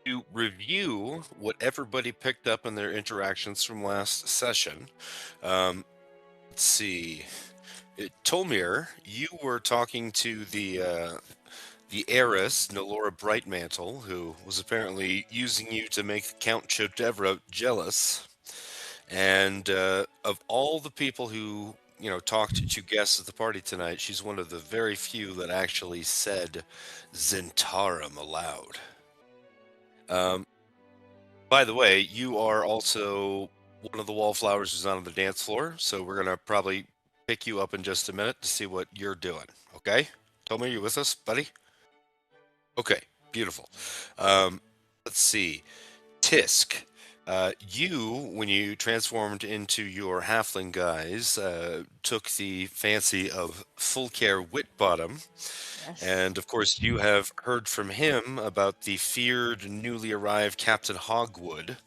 to review what everybody picked up in their interactions from last session. Um, let's see. Tolmir, you were talking to the heiress, Nolora Brightmantle, who was apparently using you to make Count Chodevra jealous. And of all the people who, talked to guests at the party tonight, she's one of the very few that actually said Zentarum aloud. Um, by the way, you are also one of the wallflowers who's on the dance floor, so we're gonna probably pick you up in just a minute to see what you're doing. Okay? Tomi, you with us, buddy? Okay, beautiful. Um, let's see. Tisk, you, when you transformed into your halfling guise, took the fancy of Full Care Witbottom. Yes. And of course, you have heard from him about the feared newly arrived Captain Hogwood,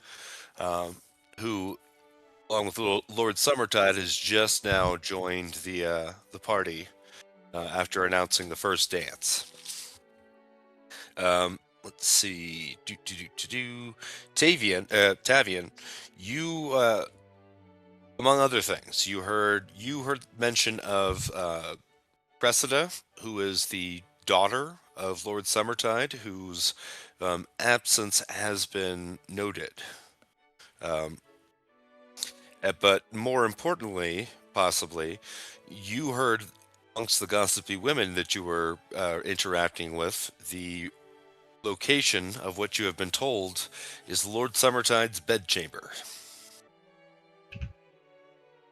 um, who, along with Lord Summertide, has just now joined the party after announcing the first dance. Let's see. Tavian, you among other things, you heard mention of Cressida, who is the daughter of Lord Summertide, whose absence has been noted. Um, but more importantly, possibly, you heard amongst the gossipy women that you were interacting with, the location of what you have been told is Lord Summertide's bedchamber.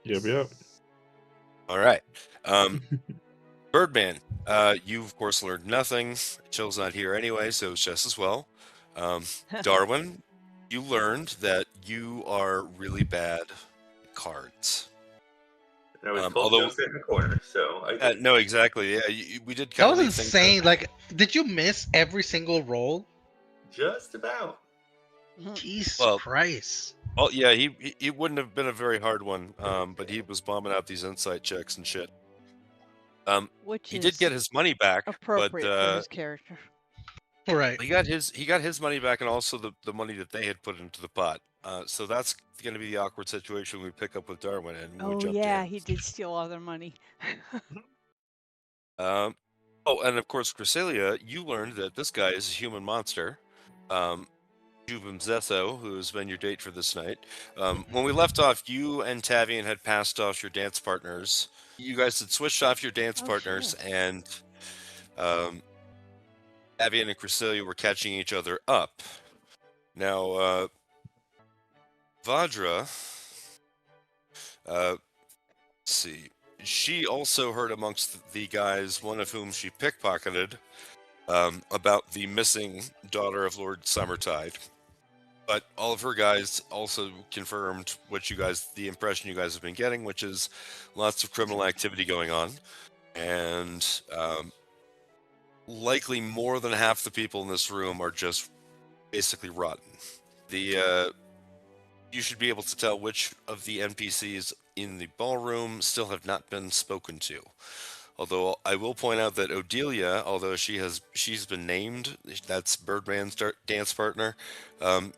Yep. All right. Birdman, you of course learned nothing. Chill's not here anyway, so it's just as well. Darwin, you learned that you are really bad at cards. I was told although- don't sit in the corner, so I did. No, exactly. Yeah, we did That kind was of think insane. Like, did you miss every single roll? Just about. Jesus Well- Christ. Oh yeah, he wouldn't have been a very hard one, but he was bombing out these insight checks and shit. Which He is did get his money back, appropriate for but his character. Right. he got his money back and also the money that they had put into the pot. So that's going to be the awkward situation we pick up with Darwin and we Oh jump yeah, in. he did steal all their money. Oh, and of course, Cresselia, you learned that this guy is a human monster. Jubim Zesso, who has been your date for this night. When we left off, you and Tavian had passed off your dance partners. You guys had switched off your dance Oh, partners, sure. and Tavian and Cresselia were catching each other up. Now, Vadra, let's see, she also heard amongst the guys, one of whom she pickpocketed, about the missing daughter of Lord Summertide. But all of her guys also confirmed the impression you guys have been getting, which is lots of criminal activity going on. And likely more than half the people in this room are just basically rotten. You should be able to tell which of the NPCs in the ballroom still have not been spoken to. Although I will point out that Odelia, although she's been named, that's Birdman's dance partner.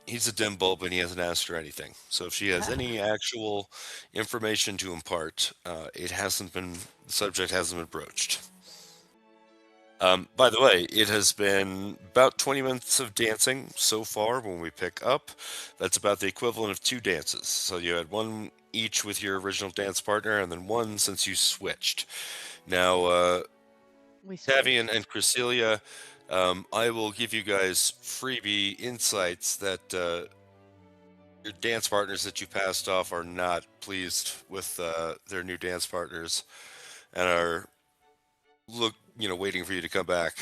He's a dim bulb and he hasn't asked her anything. So if she has any actual information to impart, the subject hasn't been broached. By the way, it has been about 20 minutes of dancing so far when we pick up. That's about the equivalent of 2 dances. So you had one each with your original dance partner and then one since you switched. Now, We Tavian and Cresselia, I will give you guys freebie insights that your dance partners that you passed off are not pleased with their new dance partners and are waiting for you to come back.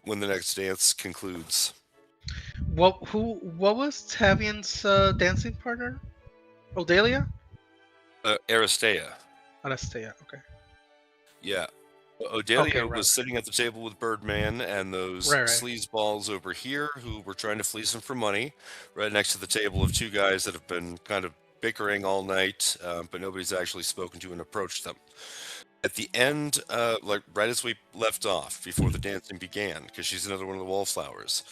When the next dance concludes. What was Tavian's dancing partner? Odelia? Aristea. Anastea, okay. Yeah. Odelia Okay, right. was sitting at the table with Birdman and those Right. sleazeballs over here who were trying to fleece him for money, right next to the table of 2 guys that have been kind of bickering all night, but nobody's actually spoken to and approached them. At the end, like right as we left off, before the dancing began, because she's another one of the wallflowers,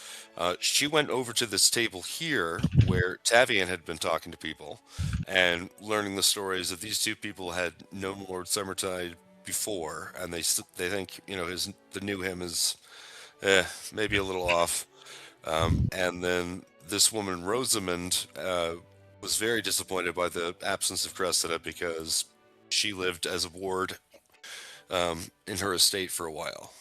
she went over to this table here where Tavian had been talking to people and learning the stories that these two people had known Lord Summertide before, and they think the new him is maybe a little off. And then this woman Rosamond was very disappointed by the absence of Cressida because she lived as a ward in her estate for a while.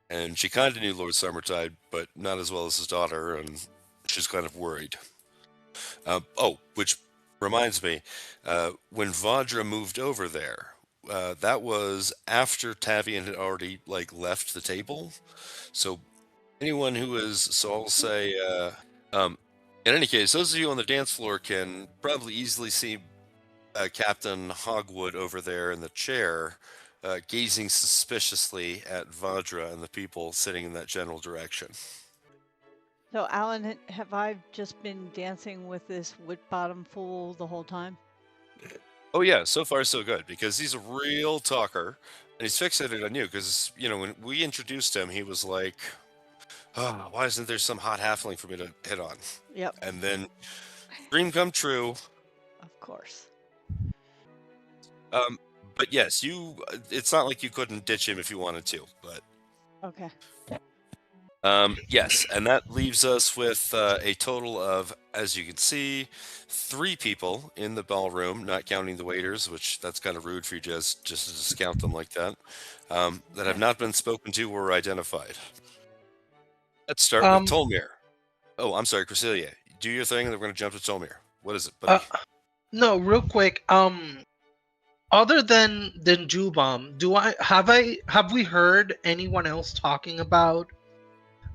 And she kind of knew Lord Summertide, but not as well as his daughter, and she's kind of worried. Which reminds me, when Vajra moved over there, that was after Tavian had already left the table. So anyone who is, so I'll say, in any case, those of you on the dance floor can probably easily see Captain Hogwood over there in the chair, gazing suspiciously at Vajra and the people sitting in that general direction. So, Alan, have I just been dancing with this Whitbottom fool the whole time? Oh yeah, so far so good, because he's a real talker, and he's fixated on you, because, when we introduced him, he was like, oh, why isn't there some hot halfling for me to hit on? Yep. And then, dream come true. Of course. But yes, it's not like you couldn't ditch him if you wanted to, but... Okay. Yes, and that leaves us with a total of, as you can see, 3 people in the ballroom, not counting the waiters, which that's kind of rude for you just to discount them like that, that have not been spoken to or identified. Let's start with Tolmir. Oh, I'm sorry, Cresselia. Do your thing, and then we're going to jump to Tolmir. What is it, buddy? No, real quick. Other than Jubam, have we heard anyone else talking about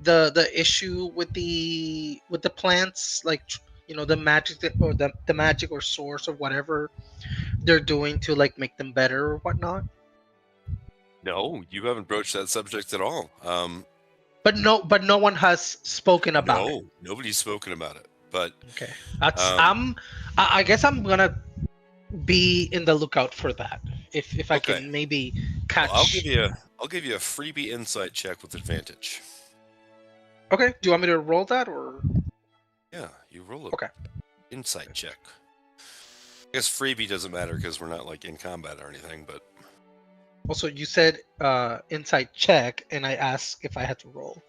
the issue with the plants, like the magic or the magic or source or whatever they're doing to make them better or whatnot? No, you haven't broached that subject at all. But no one has spoken about it. No, nobody's spoken about it. But okay, that's I guess I'm gonna be in the lookout for that. If I can maybe catch. Well, I'll give you a freebie insight check with advantage. Okay. Do you want me to roll that or? Yeah, you roll it. Okay. Insight check. I guess freebie doesn't matter because we're not in combat or anything, but. Also, you said insight check, and I asked if I had to roll.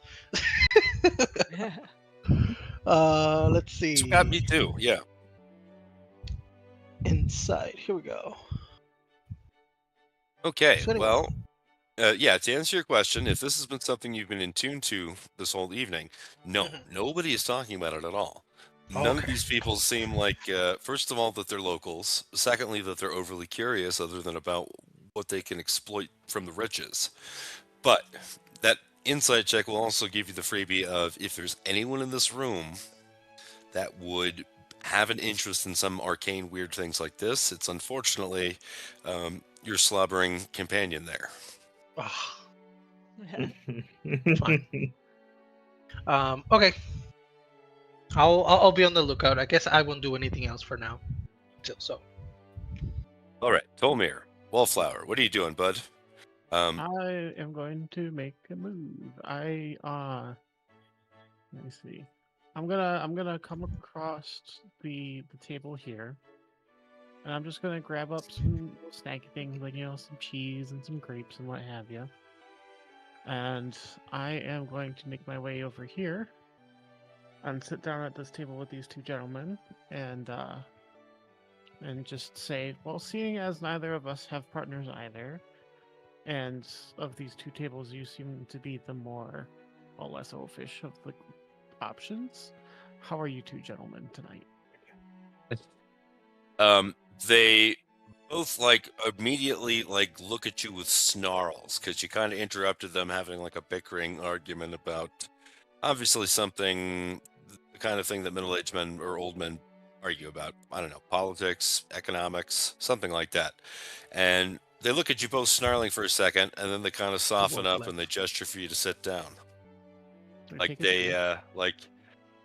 Let's see. It's got me too. Yeah. Insight. Here we go. Okay. So anyway. Well. To answer your question, if this has been something you've been in tune to this whole evening, no, nobody is talking about it at all. None of these people seem like, first of all, that they're locals. Secondly, that they're overly curious other than about what they can exploit from the riches. But that insight check will also give you the freebie of if there's anyone in this room that would have an interest in some arcane weird things like this, it's unfortunately your slobbering companion there. Fine. Okay. I'll be on the lookout. I guess I won't do anything else for now. So. All right, Tolmir, Wallflower, what are you doing, bud? I am going to make a move. Let me see. I'm gonna come across the table here. And I'm just gonna grab up some snacky things like some cheese and some grapes and what have you. And I am going to make my way over here and sit down at this table with these 2 gentlemen and just say, well, seeing as neither of us have partners either, and of these 2 tables you seem to be the more or less oafish of the options, how are you 2 gentlemen tonight? They both immediately look at you with snarls because you kind of interrupted them having a bickering argument about obviously something, the kind of thing that middle-aged men or old men argue about. I don't know, politics, economics, something like that. And they look at you both snarling for a second, and then they kind of soften up and they gesture for you to sit down. I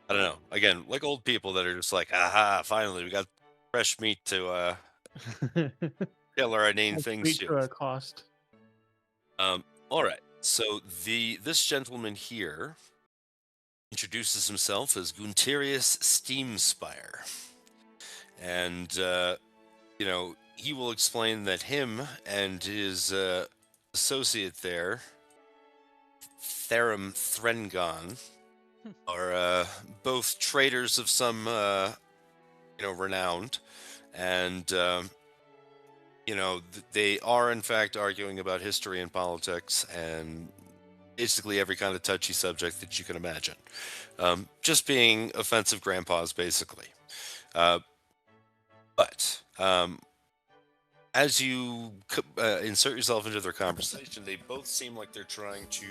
don't know, again, like old people that are just aha, finally we got fresh meat to inane That's things sweet too. to a cost. All right. So this gentleman here introduces himself as Gunterius Steamspire, and he will explain that him and his associate there, Therum Threngon, are both traders of some renowned, and they are in fact arguing about history and politics and basically every kind of touchy subject that you can imagine. Just being offensive grandpas, basically. But as you insert yourself into their conversation, they both seem like they're trying to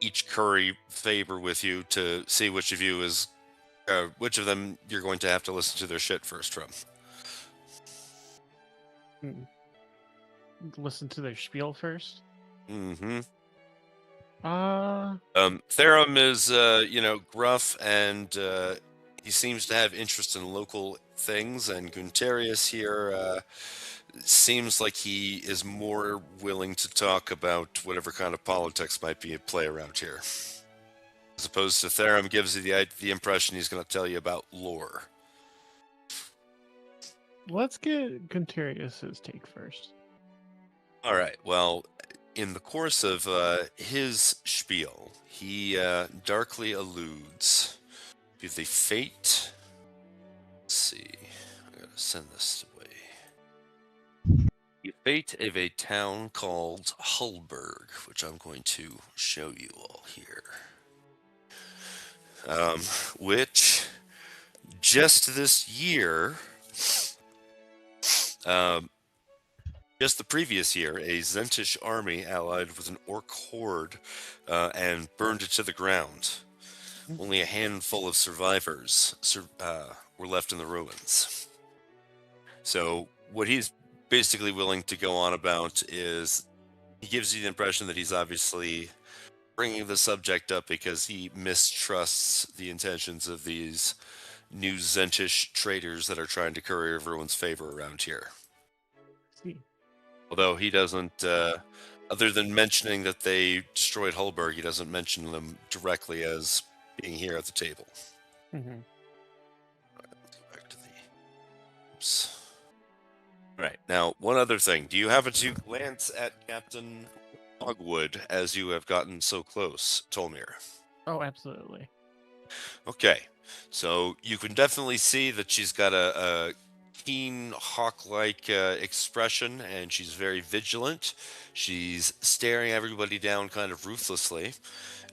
each curry favor with you to see which of them you're going to have to listen to their shit first from. Listen to their spiel first. Mm-hmm. Therum is, gruff, and he seems to have interest in local things, and Gunterius here seems like he is more willing to talk about whatever kind of politics might be at play around here. As opposed to Therum gives you the impression he's going to tell you about lore. Let's get Gunterius's take first. All right, well, in the course of his spiel, he darkly alludes to the fate. Let's see. I gotta send this away. The fate of a town called Hulburg, which I'm going to show you all here. Which just this year, just the previous year, a Zentish army allied with an orc horde and burned it to the ground. Only a handful of survivors were left in the ruins. So what he's basically willing to go on about is he gives you the impression that he's obviously bringing the subject up because he mistrusts the intentions of these new Zentish traders that are trying to curry everyone's favor around here. See. Although he doesn't, other than mentioning that they destroyed Hulburg, he doesn't mention them directly as being here at the table. Mm-hmm. All right, let's go back to the... Oops. Right, now, one other thing. Do you happen to glance at Captain Hogwood as you have gotten so close, Tolmir? Oh, absolutely. Okay, so you can definitely see that she's got a keen hawk-like expression, and she's very vigilant. She's staring everybody down kind of ruthlessly,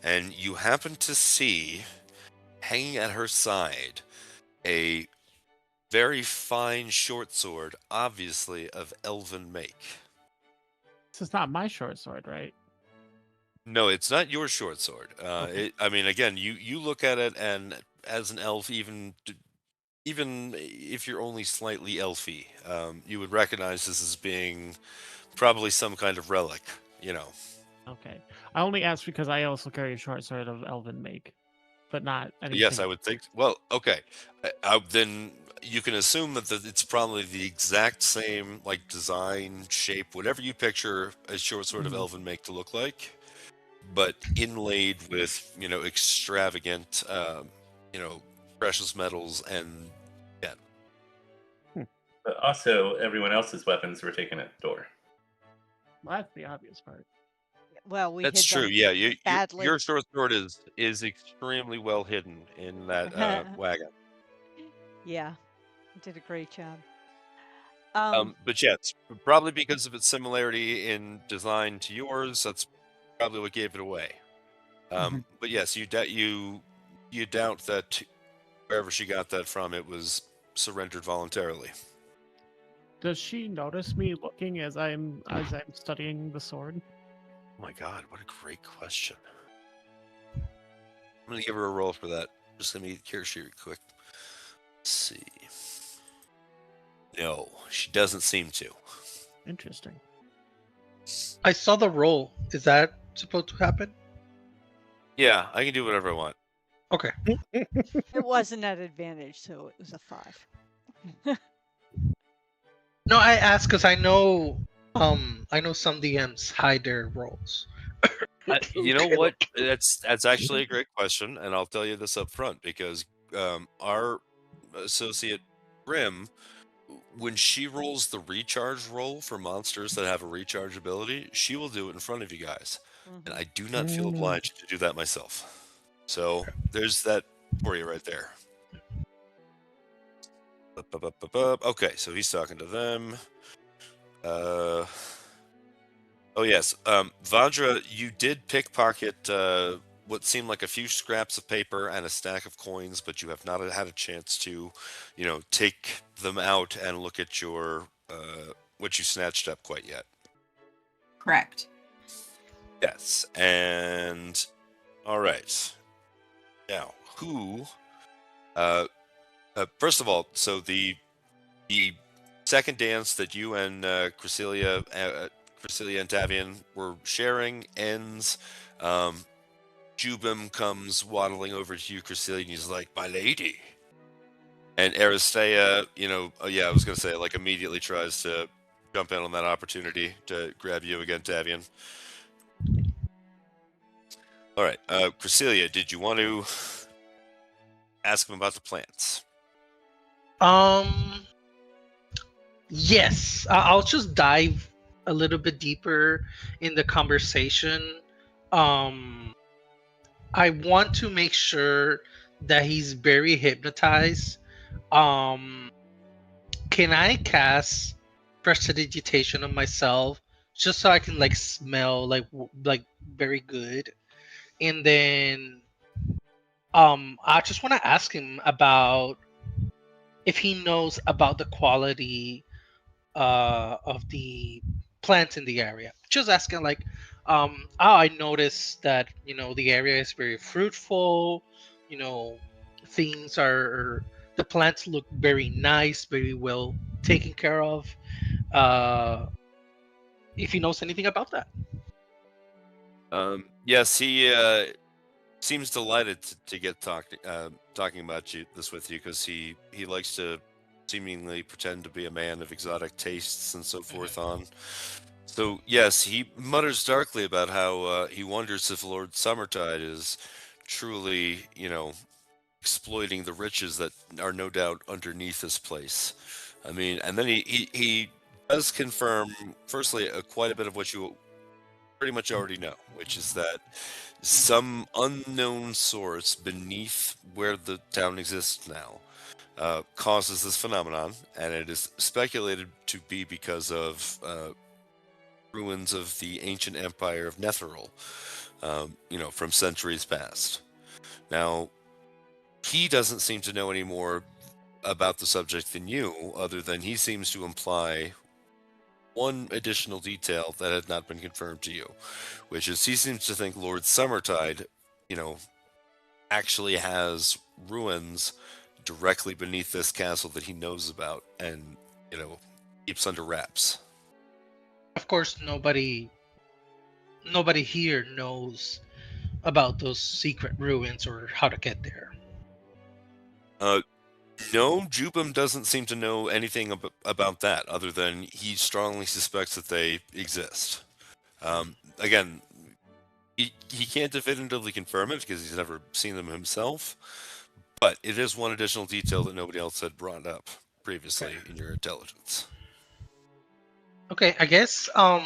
and you happen to see, hanging at her side, a very fine short sword, obviously of elven make. This is not my short sword, right? No, it's not your short sword. Okay. Again, you look at it, and as an elf, even if you're only slightly elfy, you would recognize this as being probably some kind of relic, Okay. I only asked because I also carry a short sword of elven make, but not anything. Yes, I would think. Well, okay. Then you can assume that it's probably the exact same design, shape, whatever you picture a short sword of elven make to look like, but inlaid with extravagant precious metals and But also, everyone else's weapons were taken at the door. Well, that's the obvious part. Well, we that's hid true. them Yeah, badly. your short sword is extremely well hidden in that wagon. Yeah, you did a great job. But yeah, it's probably because of its similarity in design to yours. That's probably what gave it away. But yes, you doubt that wherever she got that from, it was surrendered voluntarily. Does she notice me looking as I'm studying the sword? Oh my god, what a great question. I'm gonna give her a roll for that. Just let me hear she quick. Let's see. No, she doesn't seem to. Interesting. I saw the roll. Is that supposed to happen? Yeah, I can do whatever I want. Okay. It wasn't at advantage, so it was a 5. No, I ask because I know some DMs hide their roles. You know what? That's actually a great question, and I'll tell you this up front because our associate Grim, when she rolls the recharge roll for monsters that have a recharge ability, she will do it in front of you guys, and I do not feel obliged to do that myself. So there's that for you right there. Okay, so he's talking to them. Oh yes, Vajra, you did pickpocket what seemed like a few scraps of paper and a stack of coins, but you have not had a chance to, take them out and look at your what you snatched up quite yet. Correct. Yes, and all right. Now, who? First of all, so the second dance that you and Cresselia and Tavian were sharing ends. Jubim comes waddling over to you, Cresselia, and he's like, "My lady." And Aristea, I was going to say, like, immediately tries to jump in on that opportunity to grab you again, Tavian. All right, Cresselia, did you want to ask him about the plants? Yes. I'll just dive a little bit deeper in the conversation. I want to make sure that he's very hypnotized. Can I cast prestidigitation on myself just so I can like smell like very good? And then I just want to ask him about if he knows about the quality of the plants in the area. Just asking like I noticed that the area is very fruitful, things are the plants look very nice, very well taken care of. If he knows anything about that. Yes, he seems delighted to get talking about this with you because he likes to seemingly pretend to be a man of exotic tastes and so forth on. So yes, he mutters darkly about how he wonders if Lord Summertide is truly, exploiting the riches that are no doubt underneath this place. I mean, and then he does confirm, firstly, quite a bit of what you pretty much already know, which is that some unknown source beneath where the town exists now causes this phenomenon, and it is speculated to be because of ruins of the ancient empire of Netheril, from centuries past. Now, he doesn't seem to know any more about the subject than you, other than he seems to imply one additional detail that had not been confirmed to you, which is he seems to think Lord Summertide, actually has ruins directly beneath this castle that he knows about and, keeps under wraps. Of course, nobody here knows about those secret ruins or how to get there. No, Jubim doesn't seem to know anything about that, other than he strongly suspects that they exist. Again, he can't definitively confirm it because he's never seen them himself, but it is one additional detail that nobody else had brought up previously in your intelligence. Okay, I guess I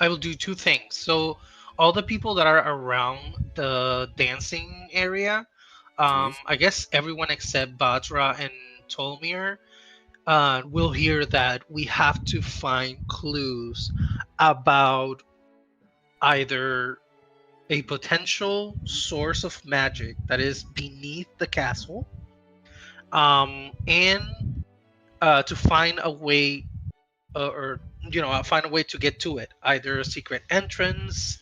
will do two things. So all the people that are around the dancing area, I guess everyone except Bajra and Tolmir will hear that we have to find clues about either a potential source of magic that is beneath the castle, and to find a way or find a way to get to it, either a secret entrance,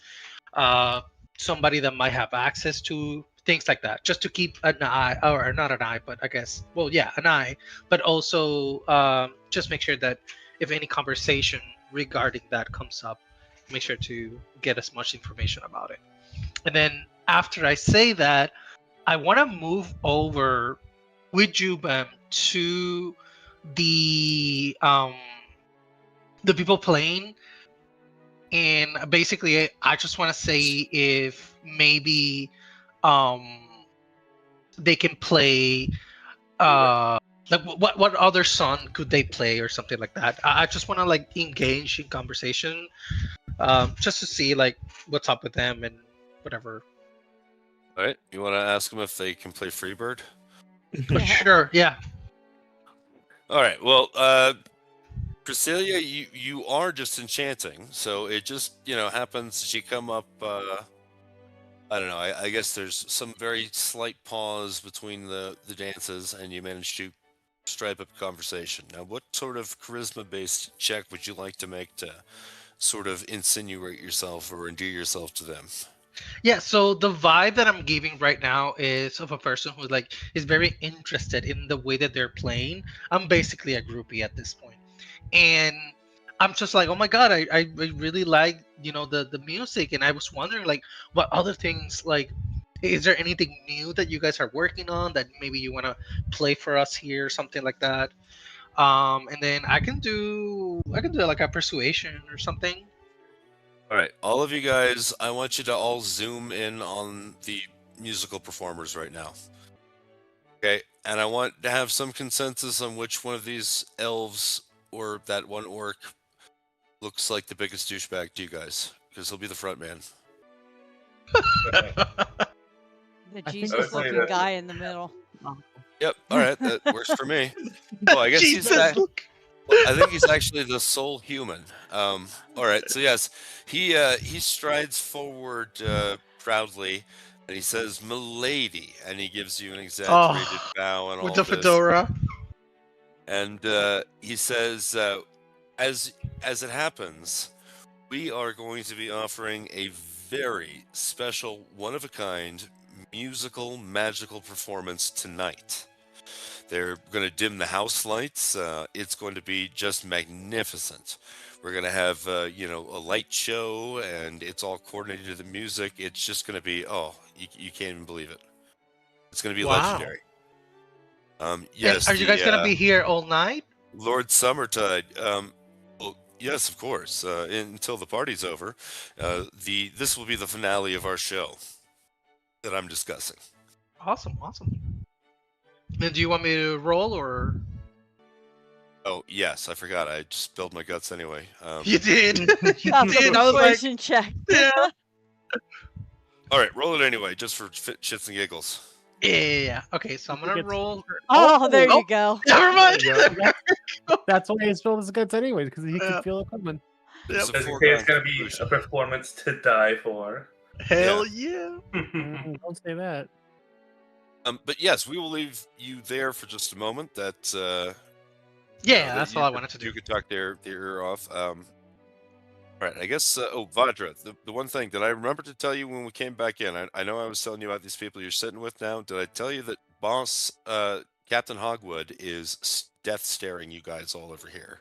somebody that might have access to things like that, just to keep an eye, or not an eye, but I guess, well, yeah, an eye, but also just make sure that if any conversation regarding that comes up, make sure to get as much information about it. And then after I say that, I want to move over with Jubam to the people playing, and basically I just want to say if maybe they can play like what other song could they play or something like that. I just want to like engage in conversation, just to see like what's up with them and whatever. All right, you want to ask them if they can play Freebird? Sure, yeah. All right. Well, Priscilla, you are just enchanting, so it just happens as you come up. I don't know. I guess there's some very slight pause between the dances, and you manage to stripe up conversation. Now, what sort of charisma-based check would you like to make to sort of insinuate yourself or endear yourself to them? Yeah, so the vibe that I'm giving right now is of a person who like is very interested in the way that they're playing. I'm basically a groupie at this point. And I'm just like, oh my god, I really like, the music, and I was wondering like what other things, like is there anything new that you guys are working on that maybe you want to play for us here, something like that. And then I can do like a persuasion or something. All right, all of you guys, I want you to all zoom in on the musical performers right now. Okay, and I want to have some consensus on which one of these elves or that one orc looks like the biggest douchebag to you guys, because he'll be the front man. The I think Jesus-looking that's- guy in the middle. Yep, all right, that works for me. Well, I guess Jesus, look. I think he's actually the sole human. All right, so yes, he strides forward proudly, and he says, "Milady," and he gives you an exaggerated bow and all With the this. fedora. And he says, as it happens, we are going to be offering a very special, one-of-a-kind musical magical performance tonight. They're going to dim the house lights. It's going to be just magnificent. We're going to have, a light show, and it's all coordinated to the music. It's just going to be, you can't even believe it. It's going to be Wow. legendary. Yes. Are you guys gonna be here all night? Lord Summertide? Well, yes, of course. Until the party's over. This will be the finale of our show that I'm discussing. Awesome. And do you want me to roll or? Oh, yes, I forgot. I just spilled my guts anyway. You did. You Yeah, did. I was like, persuasion check. yeah. All right, roll it anyway, just for shits and giggles. Yeah. Okay, so I'm gonna Gets- roll. Oh, there you go. Never mind. There you That's why he spilled his guts anyways, because he Yeah. could feel it coming. It's a Does it say foregone it's going to be conclusion. a performance to die for? Hell yeah. Don't say that. But yes, we will leave you there for just a moment. That Yeah, that that's you all I could- wanted to do. You could talk their ear off. All right, I guess. Vadra, the one thing that I remember to tell you when we came back in, I know I was telling you about these people you're sitting with now. Did I tell you that boss Captain Hogwood is death staring you guys all over here?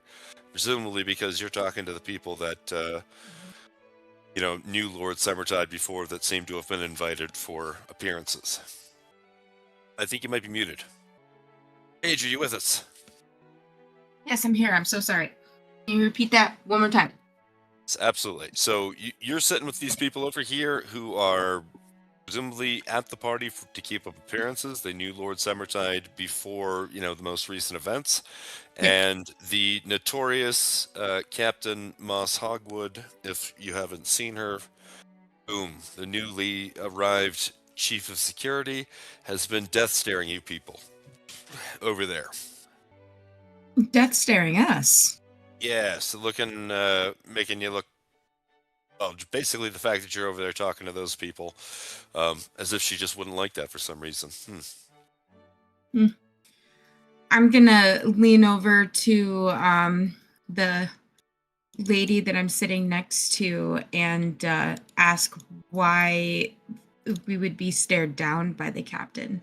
Presumably because you're talking to the people that knew Lord Summertide before, that seem to have been invited for appearances. I think you might be muted. Paige, are you with us? Yes, I'm here. I'm so sorry. Can you repeat that one more time? Yes, absolutely. So you're sitting with these people over here who are presumably at the party to keep up appearances. They knew Lord Summertide before, the most recent events. And the notorious Captain Moss Hogwood, if you haven't seen her, boom, the newly arrived Chief of Security has been death staring you people over there. Death staring us. Yes, looking, making you look. Well, basically the fact that you're over there talking to those people, as if she just wouldn't like that for some reason. I'm gonna lean over to the lady that I'm sitting next to and ask why we would be stared down by the captain.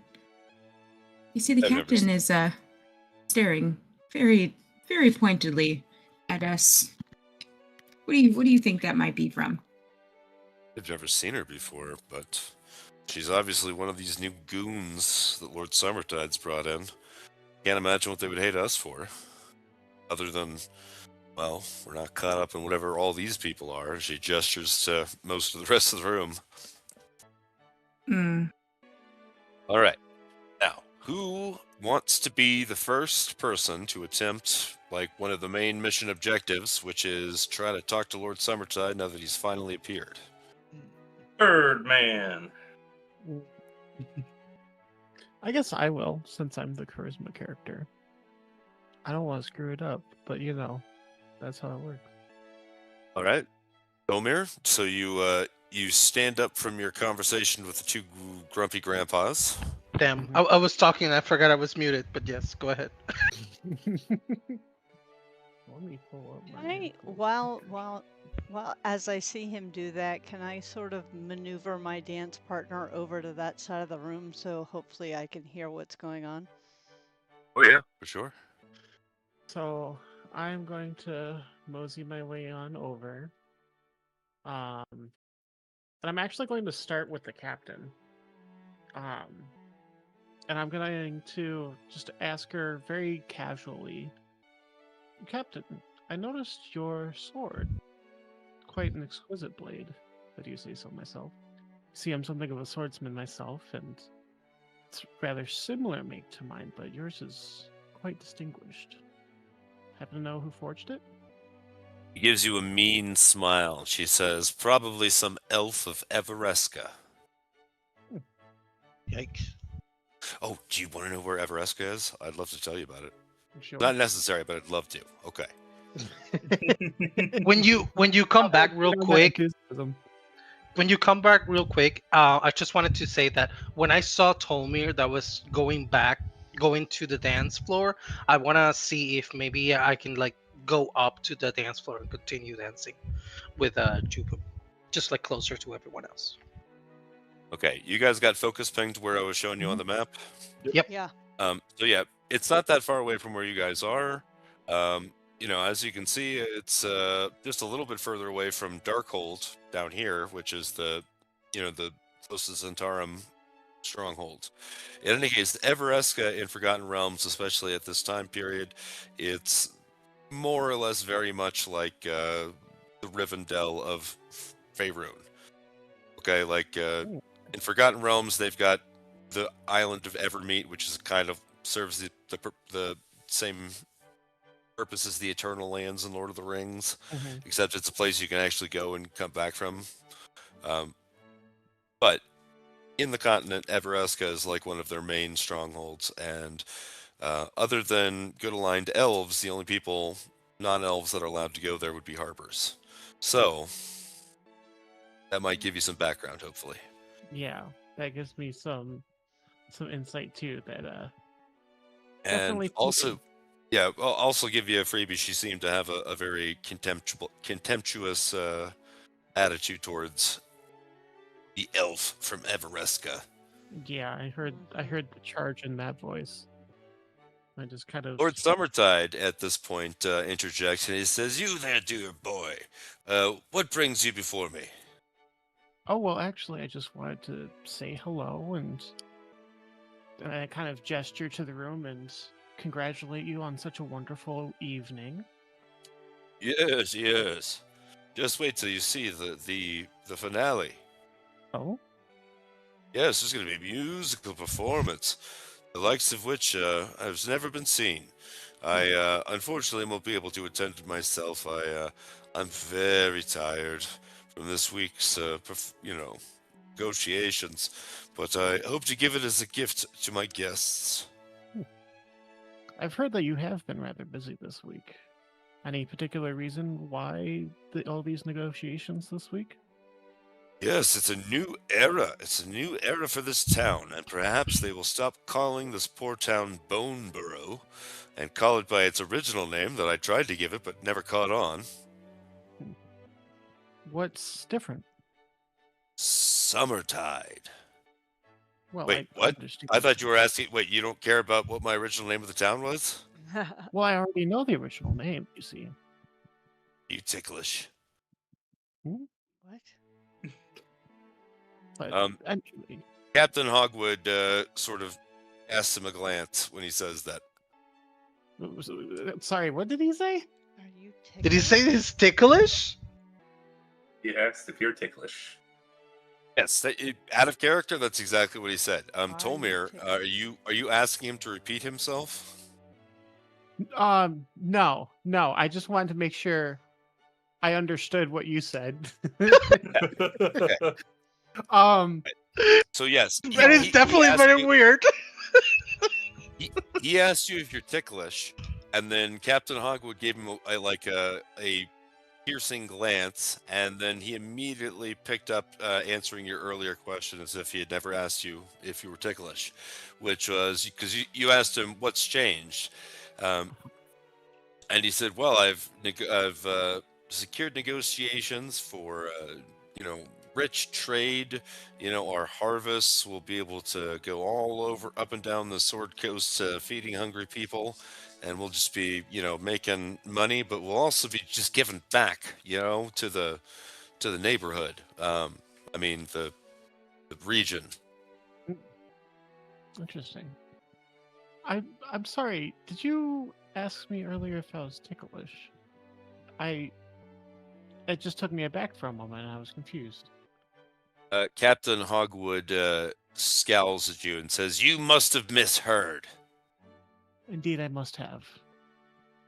You see, the I've never captain seen- is staring very, very pointedly at us. What do you think that might be from? I've never seen her before, but she's obviously one of these new goons that Lord Summertide's brought in. Can't imagine what they would hate us for, other than, well, we're not caught up in whatever all these people are. She gestures to most of the rest of the room. Mm. All right. Now, who wants to be the first person to attempt, like, one of the main mission objectives, which is try to talk to Lord Summertide now that he's finally appeared? Birdman. I guess I will, since I'm the charisma character. I don't want to screw it up, but you know, that's how it works. All right. Omir, so you stand up from your conversation with the two grumpy grandpas. Damn, I was talking and I forgot I was muted, but yes, go ahead. Let me pull up my I, while as I see him do that, can I sort of maneuver my dance partner over to that side of the room so hopefully I can hear what's going on? Oh, yeah. For sure. So I'm going to mosey my way on over. And I'm actually going to start with the captain. And I'm going to just ask her very casually, Captain, I noticed your sword. Quite an exquisite blade, if I do say so myself. See, I'm something of a swordsman myself, and it's rather similar make to mine, but yours is quite distinguished. Happen to know who forged it? He gives you a mean smile. She says, probably some elf of Everesca. Yikes. Oh, do you want to know where Everesca is? I'd love to tell you about it. Sure. Not necessary, but I'd love to. Okay. When you come back real Not that quick, enthusiasm. I just wanted to say that when I saw Tolmir that was going to the dance floor, I want to see if maybe I can like go up to the dance floor and continue dancing with Jupum, just like closer to everyone else. Okay, you guys got focus pinged where I was showing you on the map? Yep. Yeah. So yeah, it's not that far away from where you guys are. You know, as you can see, it's just a little bit further away from Darkhold down here, which is the closest Zentarum stronghold. In any case, Everesca in Forgotten Realms, especially at this time period, it's more or less very much like the Rivendell of Faerun. Okay, like in Forgotten Realms, they've got the island of Evermeet, which is kind of serves the same purpose as the Eternal Lands in Lord of the Rings, except it's a place you can actually go and come back from. But in the continent, Everesca is like one of their main strongholds, and other than good aligned elves, the only people, non-elves, that are allowed to go there would be harbors. So that might give you some background, hopefully. Yeah, that gives me some insight too. That And definitely also, yeah, I'll also give you a freebie. She seemed to have a very contemptuous attitude towards the elf from Everesca. yeah, I heard the charge in that voice. I just kind of Lord Summertide at this point interjects, and he says, "You there, dear boy. What brings you before me?" Oh, well, actually, I just wanted to say hello and I kind of gesture to the room and congratulate you on such a wonderful evening. Yes, yes. Just wait till you see the finale. Oh? Yes, there's going to be a musical performance, the likes of which has never been seen. I unfortunately won't be able to attend it myself. I'm very tired from this week's negotiations, but I hope to give it as a gift to my guests. I've heard that you have been rather busy this week. Any particular reason why all these negotiations this week? Yes, it's a new era. It's a new era for this town, and perhaps they will stop calling this poor town Boneborough and call it by its original name that I tried to give it but never caught on. What's different? Summertide. Well, Wait, I what? understand. I thought you were asking. Wait, you don't care about what my original name of the town was? Well, I already know the original name, you see. You ticklish. What? But anyway, Captain Hogwood sort of casts him a glance when he says that. Sorry, what did he say? Are you Did he say ticklish? it's ticklish? He asked if you're ticklish. Yes, out of character, that's exactly what he said. Are you Tolmir, are ticklish? you asking him to repeat himself? No. I just wanted to make sure I understood what you said. um, So yes, That is definitely asked very you- weird. he asked you if you're ticklish, and then Captain Hogwood gave him a piercing glance, and then he immediately picked up answering your earlier question as if he had never asked you if you were ticklish, which was because you asked him what's changed, and he said, "Well, I've secured negotiations for rich trade. Our harvests will be able to go all over up and down the Sword Coast, feeding hungry people." And we'll just be, making money, but we'll also be just giving back, to the neighborhood. I mean, the region. interesting. I'm sorry. Did you ask me earlier if I was ticklish? It just took me aback for a moment, and I was confused. Captain Hogwood scowls at you and says, "You must have misheard. Indeed, I must have.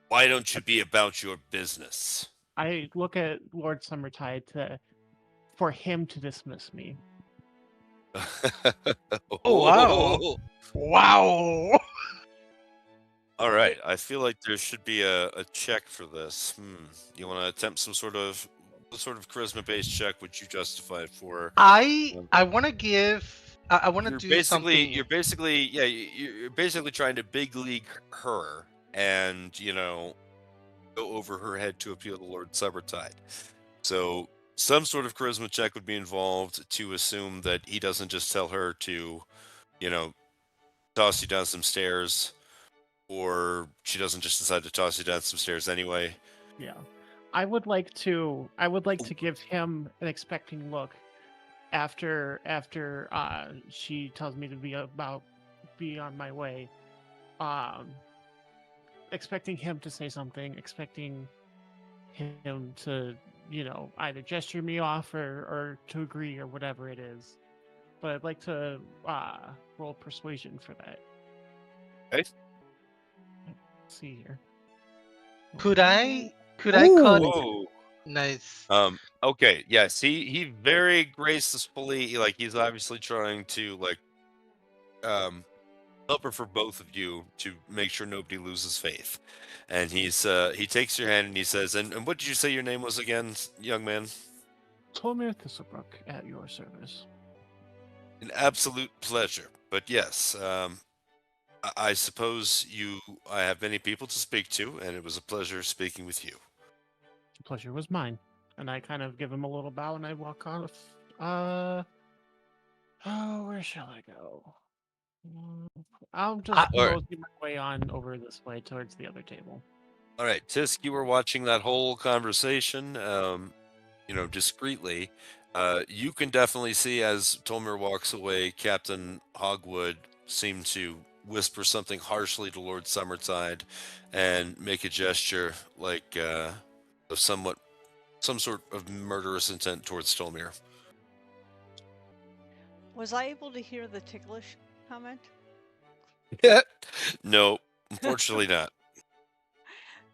Why don't you be about your business?" I look at Lord Summertide for him to dismiss me. Oh, wow. Wow. All right. I feel like there should be a check for this. You want to attempt what sort of charisma-based check would you justify it for? I want to give. I want to do something. You're basically trying to big league her and go over her head to appeal to Lord Summertide. So some sort of charisma check would be involved to assume that he doesn't just tell her to, toss you down some stairs, or she doesn't just decide to toss you down some stairs anyway. Yeah. I would like to give him an expecting look after she tells me to be on my way. Expecting him to say something, expecting him to, either gesture me off or to agree or whatever it is. But I'd like to roll persuasion for that. Okay. Let's see here. Could I cut? Whoa. Nice. Okay. Yes. He very gracefully, he's obviously trying to help her for both of you to make sure nobody loses faith. And he takes your hand and he says, and what did you say your name was again, young man? Tolmir Thistlebrook at your service. An absolute pleasure. But yes, I suppose I have many people to speak to, and it was a pleasure speaking with you. The pleasure was mine. And I kind of give him a little bow and I walk off. Where shall I go? I'll just mosey my way on over this way towards the other table. All right, Tisk, you were watching that whole conversation, discreetly. You can definitely see as Tolmir walks away, Captain Hogwood seemed to whisper something harshly to Lord Summertide and make a gesture of some sort of murderous intent towards Tolmir. Was I able to hear the ticklish comment? No, unfortunately not.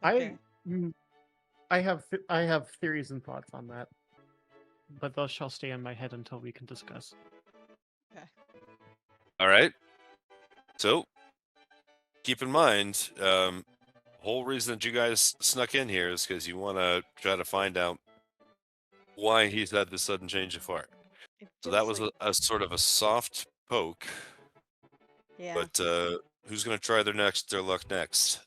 Okay. I have theories and thoughts on that, but those shall stay in my head until we can discuss. Okay. All right. So, keep in mind, whole reason that you guys snuck in here is because you want to try to find out why he's had this sudden change of heart. It So that feels was a sort of a soft poke. yeah. But who's going to try their luck next?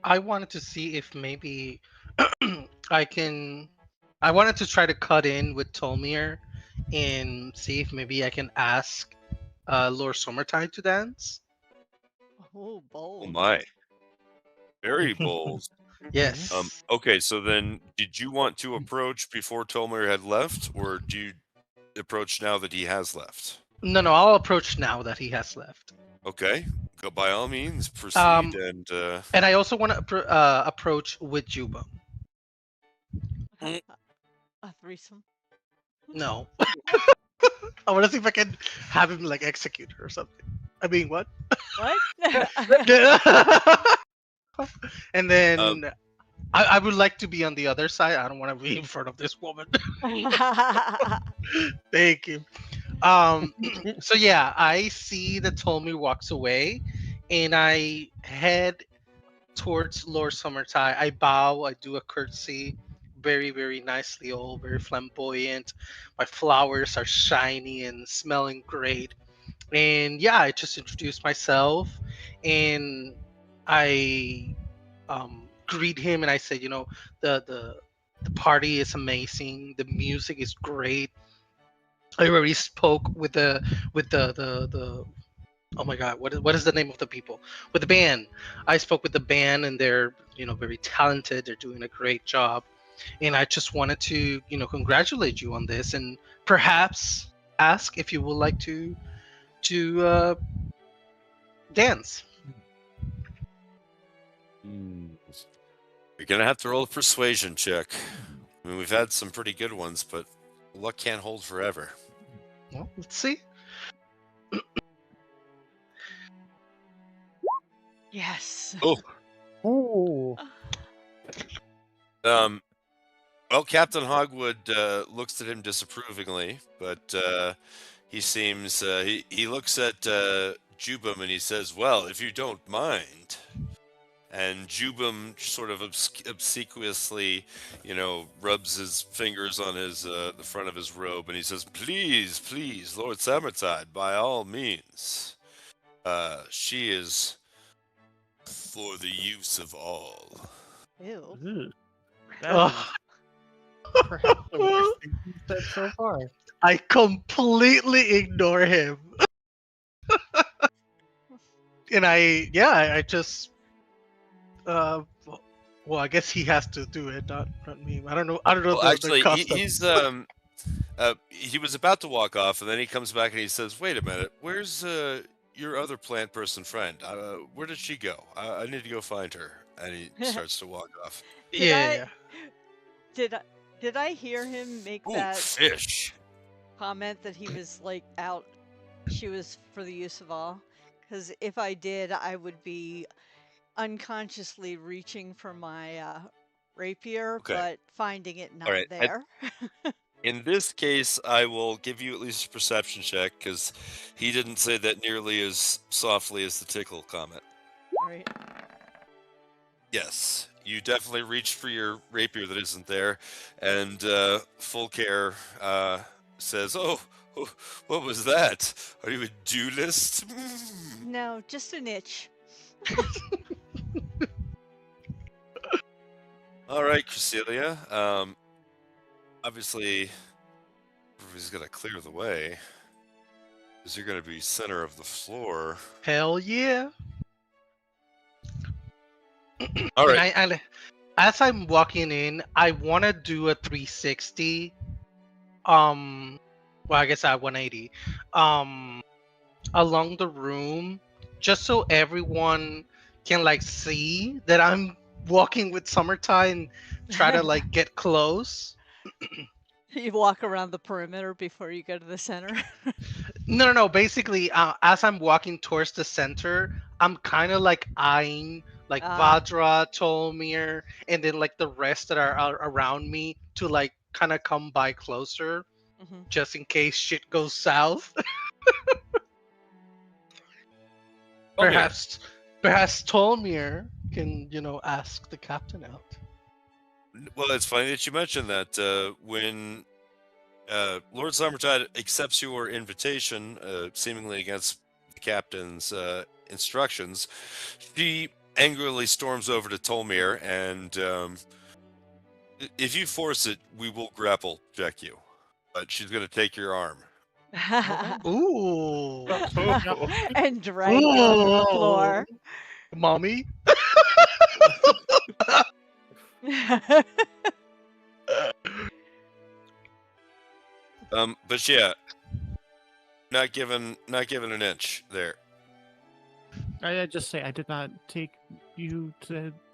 I wanted to see if maybe I wanted to try to cut in with Tolmir and see if maybe I can ask Lord Summertide to dance. Oh, bold. Oh my. Very bold. Yes. Okay, so then did you want to approach before Tolmir had left, or do you approach now that he has left? No, I'll approach now that he has left. Okay, go by all means, proceed. And I also want to approach with Juba. A threesome. No. I want to see if I can have him like execute her or something. I mean, what? What? And then I would like to be on the other side. I don't want to be in front of this woman. Thank you. So yeah, I see that Tolmir walks away, and I head towards Lord Summertide. I bow, I do a curtsy, very, very nicely, all very flamboyant. My flowers are shiny and smelling great. And yeah, I just introduced myself, and I greet him, and I said, the party is amazing, the music is great. I already spoke with the oh my god, what is the name of the people with the band? I spoke with the band, and they're very talented. They're doing a great job, and I just wanted to congratulate you on this, and perhaps ask if you would like to dance. You're gonna have to roll a persuasion check. I mean, we've had some pretty good ones, but luck can't hold forever. Well, let's see. Yes. Oh. Ooh. Well, Captain Hogwood looks at him disapprovingly, but he seems he looks at Jubum and he says, "Well, if you don't mind." And Jubum sort of obsequiously, rubs his fingers on his the front of his robe, and he says, "Please, please, Lord Summertide, by all means. She is for the use of all." Ew. Ooh. That Ugh. is perhaps the worst thing you've said so far. I completely ignore him. And I just well, I guess he has to do it, not me. I don't know Well, the actually, custom. he was about to walk off, and then he comes back and he says, "Wait a minute, where's your other plant person friend? Where did she go? I need to go find her." And he starts to walk off. Yeah. Did I hear him make Ooh, that fish! comment that he was like out? She was for the use of all. Because if I did, I would be unconsciously reaching for my rapier, Okay. but finding it not right, there. In this case, I will give you at least a perception check because he didn't say that nearly as softly as the tickle comment. Right. Yes, you definitely reached for your rapier that isn't there, and Full Care says, "Oh, what was that? Are you a duelist?" No, just an itch. All right, Cresselia. Obviously, everybody's gonna clear the way, because you're gonna be center of the floor. Hell yeah. All And right. as I'm walking in, I want to do a 360. Well, I guess at 180. Along the room, just so everyone can like see that I'm walking with Summertide and try to like get close. You walk around the perimeter before you go to the center. No. Basically, as I'm walking towards the center, I'm kind of like eyeing like Vadra, Tolmir, and then like the rest that are around me to like kind of come by closer, just in case shit goes south. Perhaps Tolmir can ask the captain out. Well, it's funny that you mentioned that. When Lord Summertide accepts your invitation, seemingly against the captain's instructions, she angrily storms over to Tolmir, and if you force it, we will grapple check you. But she's going to take your arm. Ooh. And drag you on the floor. Mommy. But yeah, not given an inch there. I just say I did not take you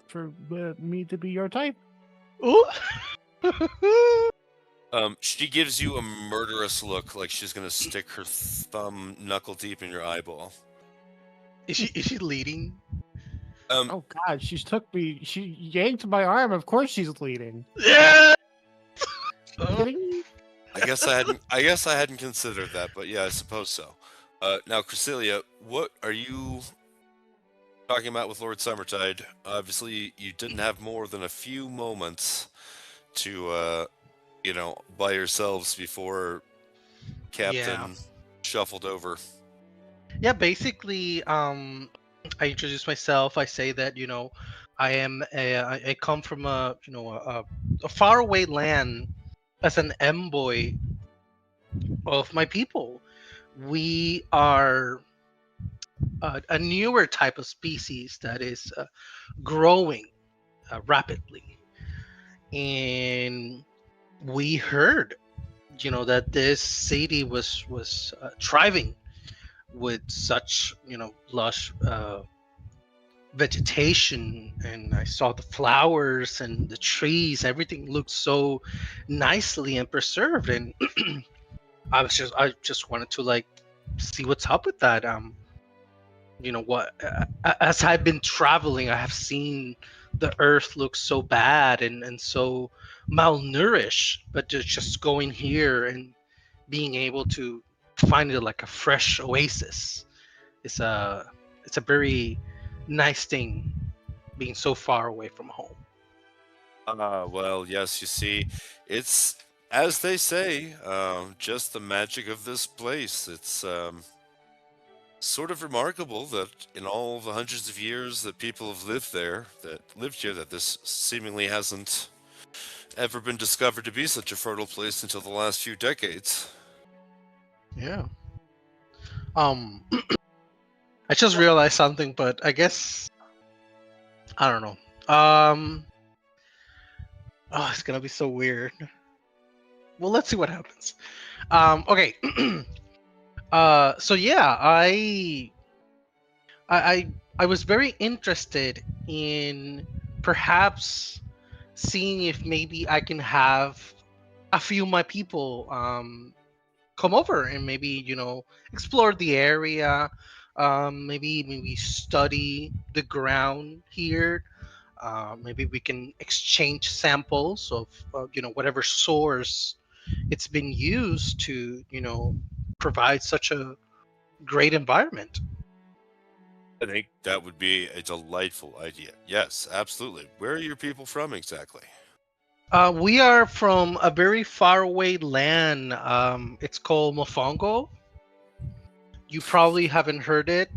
for me to be your type. Ooh. She gives you a murderous look, like she's gonna stick her thumb knuckle deep in your eyeball. Is she leading? Oh God, she yanked my arm. Of course she's leading. Yeah. Kidding me? I guess I hadn't considered that, but yeah, I suppose so. Now, Cresselia, what are you talking about with Lord Summertide? Obviously, you didn't have more than a few moments to, by yourselves before Captain shuffled over. Yeah, basically, I introduce myself. I say that I come from a faraway land as an envoy of my people. We are a newer type of species that is growing rapidly, and we heard, that this city was thriving with such lush vegetation, and I saw the flowers and the trees. Everything looked so nicely and preserved, and I just wanted to like see what's up with that. As I've been traveling, I have seen the earth look so bad and so malnourished, but just going here and being able to find it like a fresh oasis, it's a very nice thing, being so far away from home. Well, yes, you see, it's, as they say, just the magic of this place. It's sort of remarkable that in all the hundreds of years that people have lived here, that this seemingly hasn't ever been discovered to be such a fertile place until the last few decades. Yeah. I just realized something, but I guess I don't know. Oh, it's gonna be so weird. Well, let's see what happens. Okay. So yeah, I was very interested in perhaps seeing if maybe I can have a few of my people come over and maybe explore the area, maybe study the ground here. Maybe we can exchange samples of whatever source it's been used to provide such a great environment. I think that would be a delightful idea. Yes, absolutely. Where are your people from exactly? We are from a very faraway land. It's called Mofongo. You probably haven't heard it.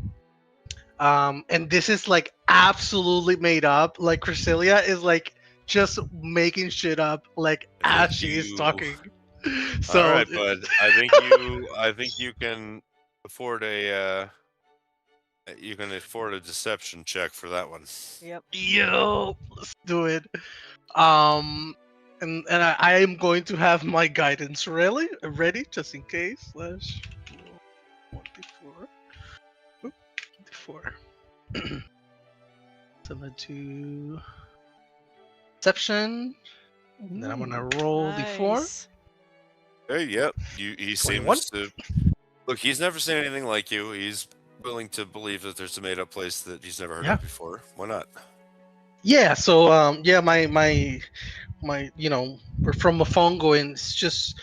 And this is like absolutely made up. Like Cresselia is like just making shit up like as she is talking. So all right, bud. I think you can afford a deception check for that one. Yep. yo, let's do it. And I am going to have my guidance ready just in case. Slash 1d4. Oop, d4. So let's do deception. And then I'm gonna roll d4. Nice. Hey, yep. He 21? seems to look. He's never seen anything like you. He's willing to believe that there's a made-up place that he's never heard Yeah. of before. Why not? Yeah. So yeah, my we're from Mofongo, and it's just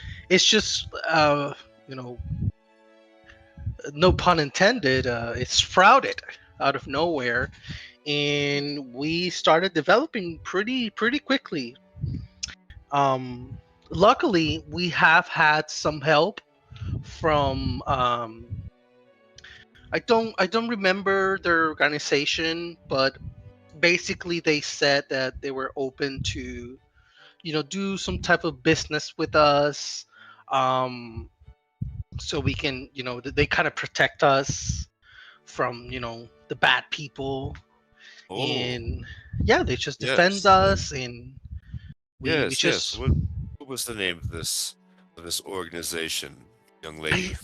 no pun intended. It's sprouted out of nowhere, and we started developing pretty quickly. Luckily, we have had some help from I don't remember their organization, but basically they said that they were open to do some type of business with us, so we can they kind of protect us from the bad people. Oh, And yeah, they just defend yes. us, and we yes, just yes. What was the name of this organization, young lady?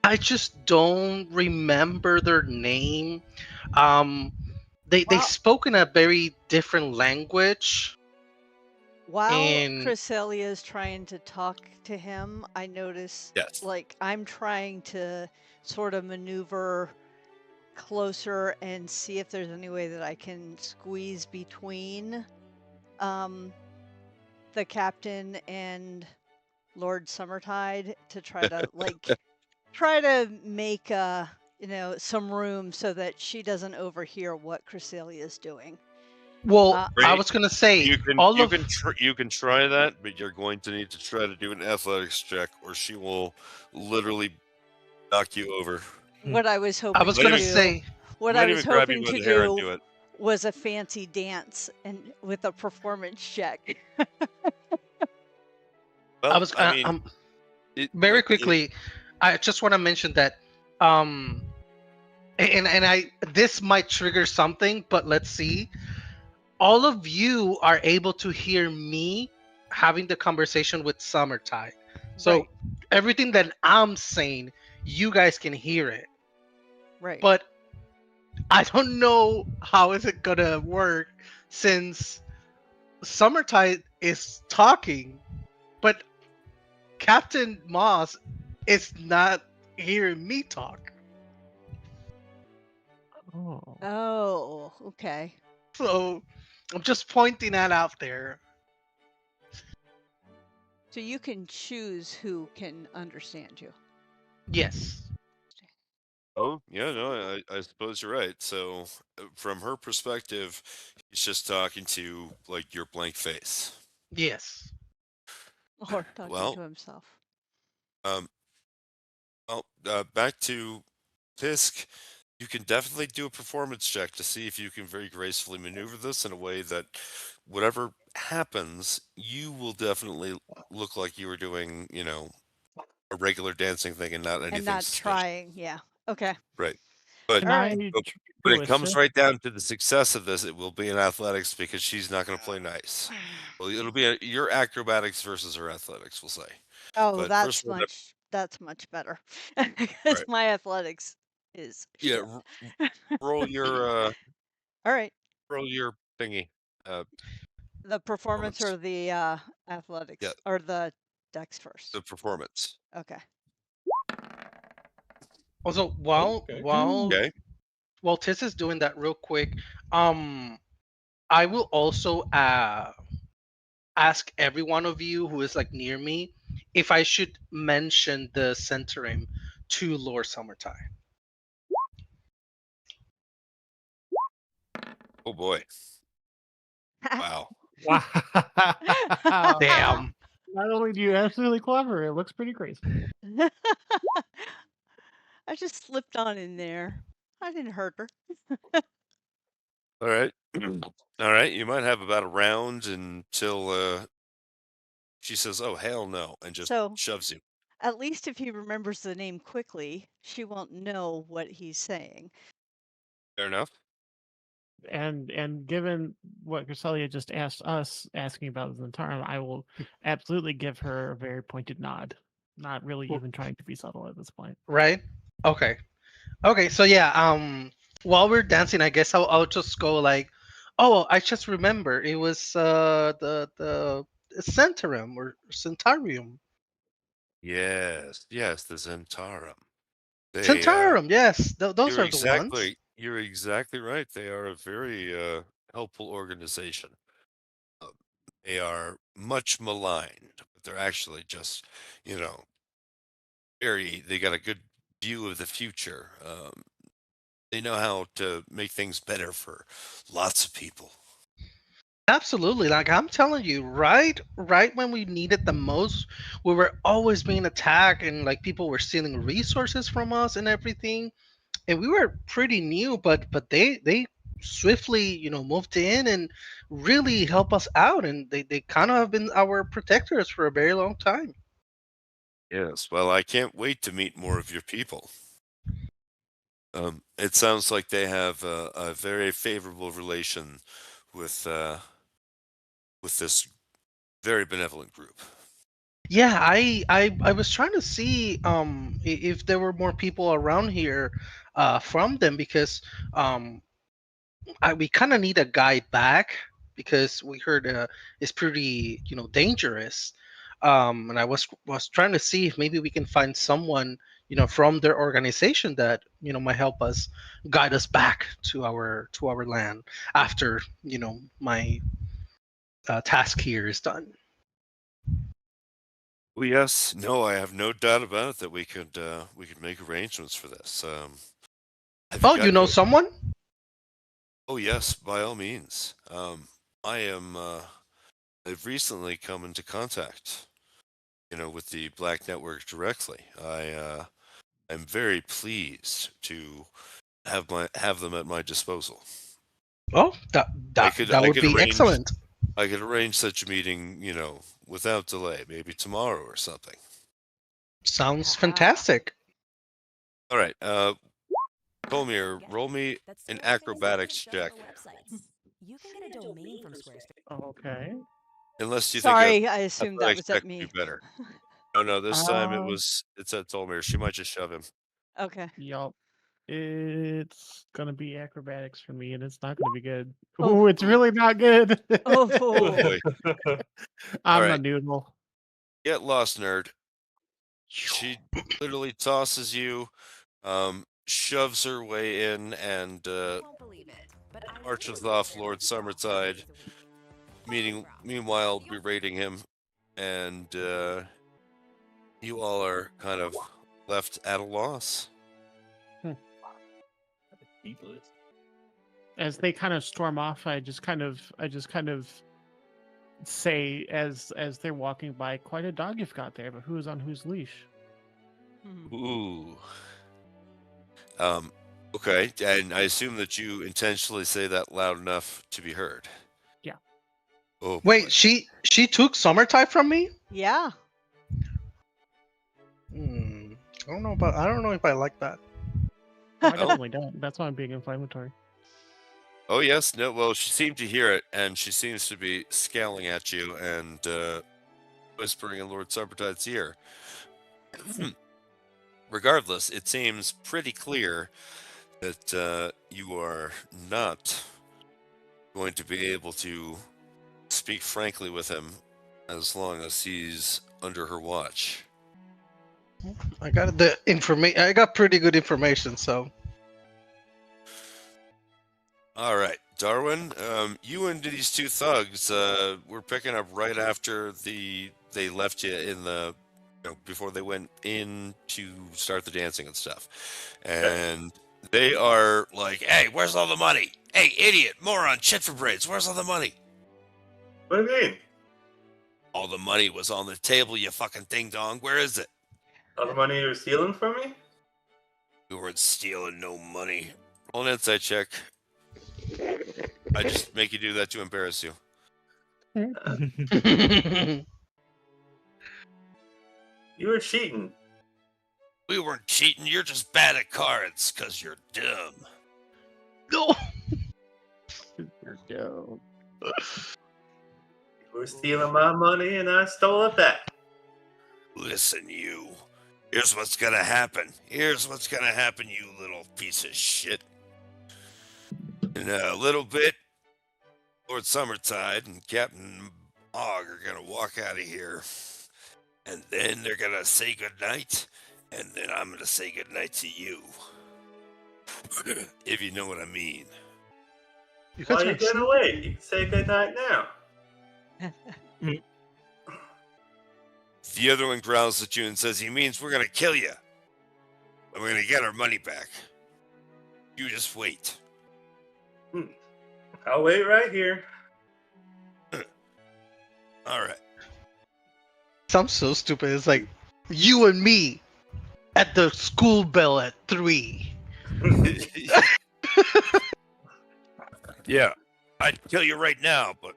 I just don't remember their name. They Wow. spoke in a very different language. While And Cresselia is trying to talk to him, I notice Yes. like I'm trying to sort of maneuver closer and see if there's any way that I can squeeze between the captain and Lord Summertide to try to make some room so that she doesn't overhear what Cresselia is doing. well, I Great. was gonna say You can all you of can you can try that, but you're going to need to try to do an athletics check, or she will literally knock you over. What I was I hoping was to gonna do, say what Might I was even grab you hoping by to the hair and do do it. was a fancy dance and with a performance check. Well, I was I mean, very like, quickly. I just want to mention that and I this might trigger something, but let's see. All of you are able to hear me having the conversation with Summertide. So Right. everything that I'm saying, you guys can hear it. Right. But I don't know how is it gonna work since Summertide is talking, but Captain Moss is not hearing me talk. Oh. Oh, okay. So I'm just pointing that out there. So you can choose who can understand you. Yes. oh yeah, no, I suppose you're right. So from her perspective, he's just talking to like your blank face. Yes. Or talking Well, to himself. um, back to Fisk. You can definitely do a performance check to see if you can very gracefully maneuver this in a way that whatever happens, you will definitely look like you were doing, a regular dancing thing and not anything And not suspicious. trying, yeah. Okay. Right. But Can All I right. but tr- when do it a comes shift? right down to the success of this, it will be in athletics because she's not going to play nice. Well, it'll be your acrobatics versus her athletics, we'll say. Oh, But first that's of all, much better. Because right. my athletics is Yeah, shit. roll your All right. roll your thingy. The performance Performance. or the athletics Yeah, or the dex first. the performance. Okay. Also, while Okay. while Okay. while Tiss is doing that real quick, I will also ask every one of you who is like near me if I should mention the centering to Lord Summertime. Oh boy. Wow. Wow. Damn. Not only do you absolutely clever, it looks pretty crazy. I just slipped on in there. I didn't hurt her. All right. All right. You might have about a round until she says, "Oh hell no," and just So shoves you. at least if he remembers the name quickly, she won't know what he's saying. Fair enough. And given what Griselia just asked us, asking about Zentarum, I will absolutely give her a very pointed nod. Not really Well- even trying to be subtle at this point. Right? Okay. Okay, so yeah, while we're dancing, I guess I'll just go like, oh, I just remember it was the Centaurum or Centarium. Yes. Yes. The Zentarum. They. Centaurum, yes, those are the ones. You're exactly right. They are a very helpful organization. They are much maligned, but they're actually just, you know, they got a good view of the future. They know how to make things better for lots of people. Absolutely, like I'm telling you, right when we needed the most, we were always being attacked and like people were stealing resources from us and everything. And we were pretty new, but they swiftly moved in and really help us out, and they kind of have been our protectors for a very long time. Yes, well, I can't wait to meet more of your people. It sounds like they have a very favorable relation with this very benevolent group. Yeah, I was trying to see if there were more people around here from them because we kind of need a guide back because we heard it's pretty dangerous. And I was trying to see if maybe we can find someone from their organization that might help us guide us back to our land after my task here is done. Well, yes, no, I have no doubt about it that we could make arrangements for this. Have Oh, got you know any- someone? Oh yes, by all means. I am. I've recently come into contact, with the Black Network directly. I'm very pleased to have them at my disposal. Oh, that I would could be arrange excellent. I could arrange such a meeting, without delay, maybe tomorrow or something. Sounds Ah. fantastic. All right, Tomir, roll me an acrobatics check. You can get a domain from Squarespace. Okay. Unless you Sorry, think I assumed I that was at expect you me. better. No, this time Um, it's at Tolmir. She might just shove him. Okay. Yup. It's gonna be acrobatics for me, and it's not gonna be good. Oh. Ooh, it's really not good. Oh Oh. boy. I'm a Alright. noodle. Get lost, nerd. She literally tosses you, shoves her way in, and marches off Lord Summertide, meanwhile berating him, and you all are kind of left at a loss. As they kind of storm off, I just kind of say as they're walking by, quite a dog you've got there, but who's on whose leash? Hmm. Ooh. Okay, and I assume that you intentionally say that loud enough to be heard. Yeah. Oh, boy. Wait, she took Summertime from me? Yeah. I don't know if I like that. Oh, I definitely don't. That's why I'm being inflammatory. Oh yes, no. Well, she seemed to hear it, and she seems to be scowling at you and whispering in Lord Summertide's ear. Regardless, it seems pretty clear that you are not going to be able to speak frankly with him as long as he's under her watch. I got the information. I got pretty good information, so. All right, Darwin, you and these two thugs were picking up right after they left you in the before they went in to start the dancing and stuff, and they are like, "Hey, where's all the money? Hey, idiot, moron, shit for braids, where's all the money?" What do you mean? All the money was on the table, you fucking ding dong. Where is it? All the money you were stealing from me? You weren't stealing no money. Roll an insight check. I just make you do that to embarrass you. You were cheating. We weren't cheating. You're just bad at cards because you're dumb. No. You're dumb. You were stealing my money and I stole it back. Listen, you. Here's what's gonna happen. Here's what's gonna happen, you little piece of shit. In a little bit, Lord Summertide and Captain Hogg are gonna walk out of here. And then they're gonna say goodnight. And then I'm gonna say goodnight to you. If you know what I mean. You Why guys are you are getting away? You can say goodnight now. The other one growls at you and says he means we're gonna kill you. And we're gonna get our money back. You just wait. I'll wait right here. Alright. Sounds so stupid. It's like you and me at the school bell at 3. Yeah. I'd kill you right now, but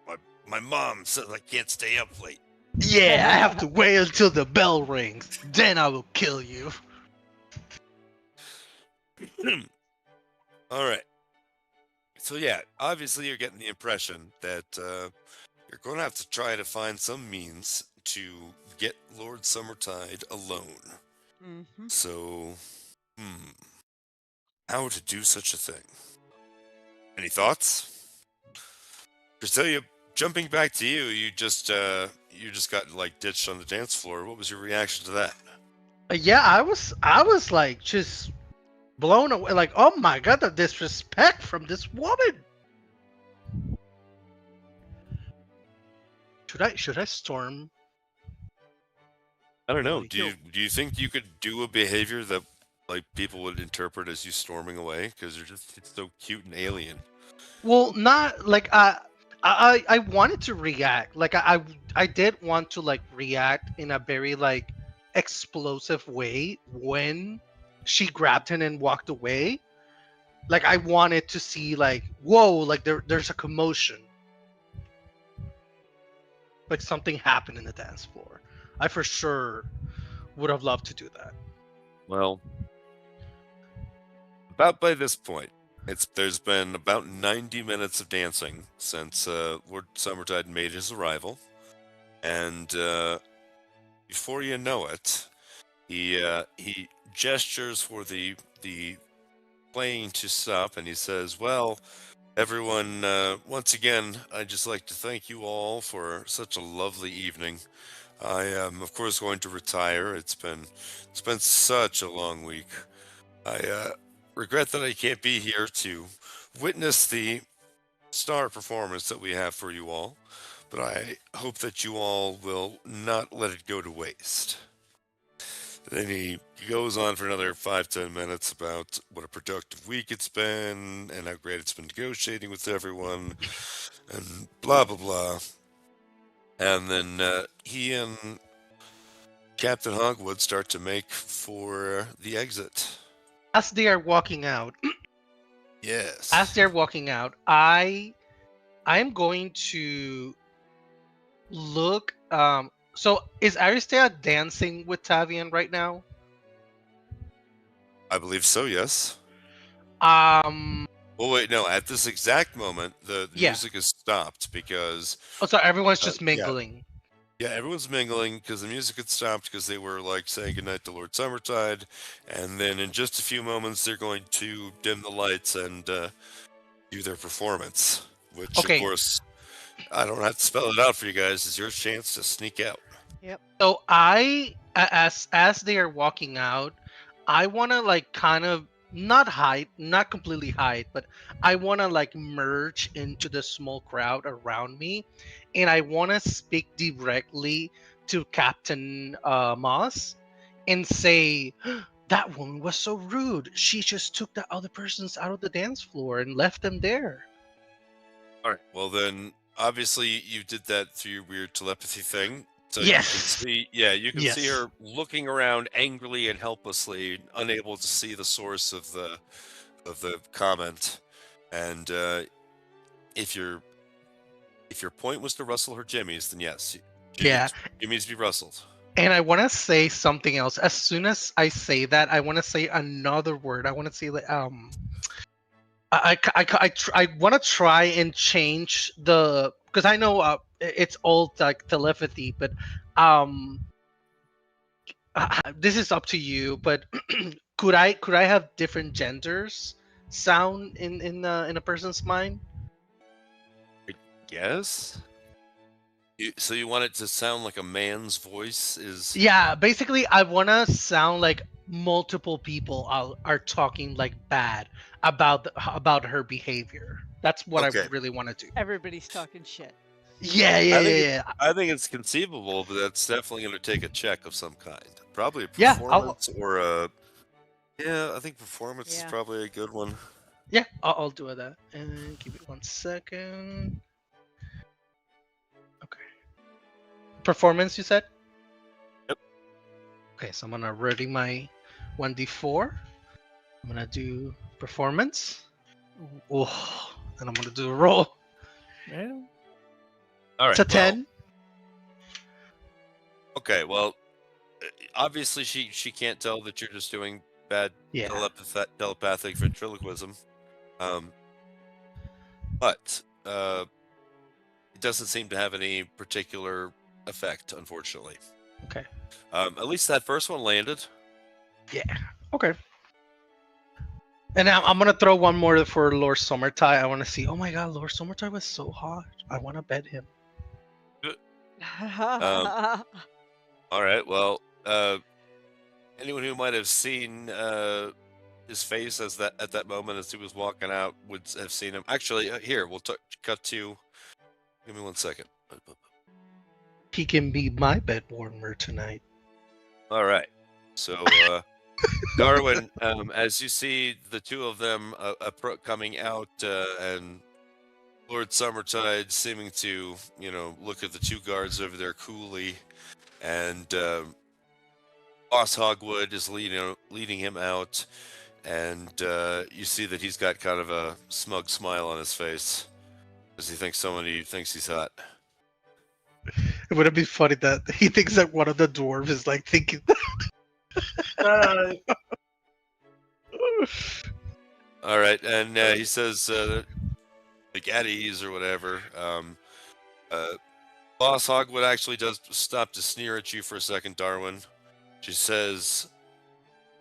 my mom says I can't stay up late. Yeah, I have to wait until the bell rings. Then I will kill you. Alright. So yeah, obviously you're getting the impression that you're going to have to try to find some means to get Lord Summertide alone. Mm-hmm. So, how to do such a thing? Any thoughts? Cecilia, jumping back to you, you just got like ditched on the dance floor. What was your reaction to that? Yeah, I was like just blown away. Like, oh my god, the disrespect from this woman. Should I storm? I don't know. Like, Do you think you could do a behavior that like people would interpret as you storming away because it's so cute and alien? Well, not like I wanted to react. Like I did want to like react in a very like explosive way when she grabbed him and walked away. Like I wanted to see like whoa, like there's a commotion. Like something happened in the dance floor. I for sure would have loved to do that. Well, about by this point, there's been about 90 minutes of dancing since Lord Summertide made his arrival, and before you know it, he gestures for the playing to stop, and he says, "Well, everyone, once again, I'd just like to thank you all for such a lovely evening. I am, of course, going to retire. It's been such a long week. I regret that I can't be here to witness the star performance that we have for you all, but I hope that you all will not let it go to waste." Then he goes on for another 5-10 minutes about what a productive week it's been and how great it's been negotiating with everyone and blah blah blah. And then he and Captain Hogwood start to make for the exit. As they are walking out, Yes. as they're walking out, I'm going to look. So is Aristea dancing with Tavian right now? I believe so, yes. Um. Well, wait, no. At this exact moment, the Yeah. music has stopped because Oh, so everyone's just yeah. mingling. Yeah, everyone's mingling because the music had stopped because they were like saying goodnight to Lord Summertide, and then in just a few moments they're going to dim the lights and do their performance. Which, Okay. of course, I don't have to spell it out for you guys. It's your chance to sneak out. So as they are walking out, I want to like kind of not hide, not completely hide, but I want to like merge into the small crowd around me, and I want to speak directly to Captain Moss and say, "That woman was so rude. She just took the other persons out of the dance floor and left them there." All right. Well, then, obviously, you did that through your weird telepathy thing. So Yes. you can see Yes. her looking around angrily and helplessly, unable to see the source of the comment. And if your point was to rustle her jimmies, then yes, Yeah. jimmies be rustled. And I want to say something else. As soon as I say that, I want to say another word. I want to say like I want to try and change the, because I know it's old like telepathy, but this is up to you. But could I have different genders sound in a person's mind? Yes. So you want it to sound like a man's voice is? Yeah, basically, I want to sound like multiple people are talking like bad about her behavior. That's what Okay. I really want to do. Everybody's talking shit. Yeah. I think it's conceivable, but that's definitely going to take a check of some kind. Probably a Yeah, performance or a. Yeah, I think performance is Yeah. probably a good one. Yeah, I'll do that. And give it 1 second. Okay. Performance, you said? Yep. Okay, so I'm gonna ready my 1d4. I'm gonna do performance. Oh, and I'm gonna do a roll. Yeah. All right. It's a 10. Okay. Well, obviously she can't tell that you're just doing bad Yeah. telepathic ventriloquism. But it doesn't seem to have any particular effect, unfortunately. Okay. At least that first one landed. Yeah. Okay. And now I'm gonna throw one more for Lord Summertide. I want to see. Oh my God, Lord Summertide was so hot. I want to bet him. All right. Well, anyone who might have seen his face as that at that moment as he was walking out would have seen him. Actually, here we'll cut to. Give me 1 second. He can be my bed warmer tonight. All right. So, Darwin, as you see the two of them coming out, and Lord Summertide seeming to, look at the two guards over there coolly, and Boss Hogwood is leading him out, and you see that he's got kind of a smug smile on his face as he thinks somebody thinks he's hot. Would it be funny that he thinks that one of the dwarves is like thinking All right, and he says, like at ease or whatever. Boss Hogwood actually does stop to sneer at you for a second, Darwin. She says,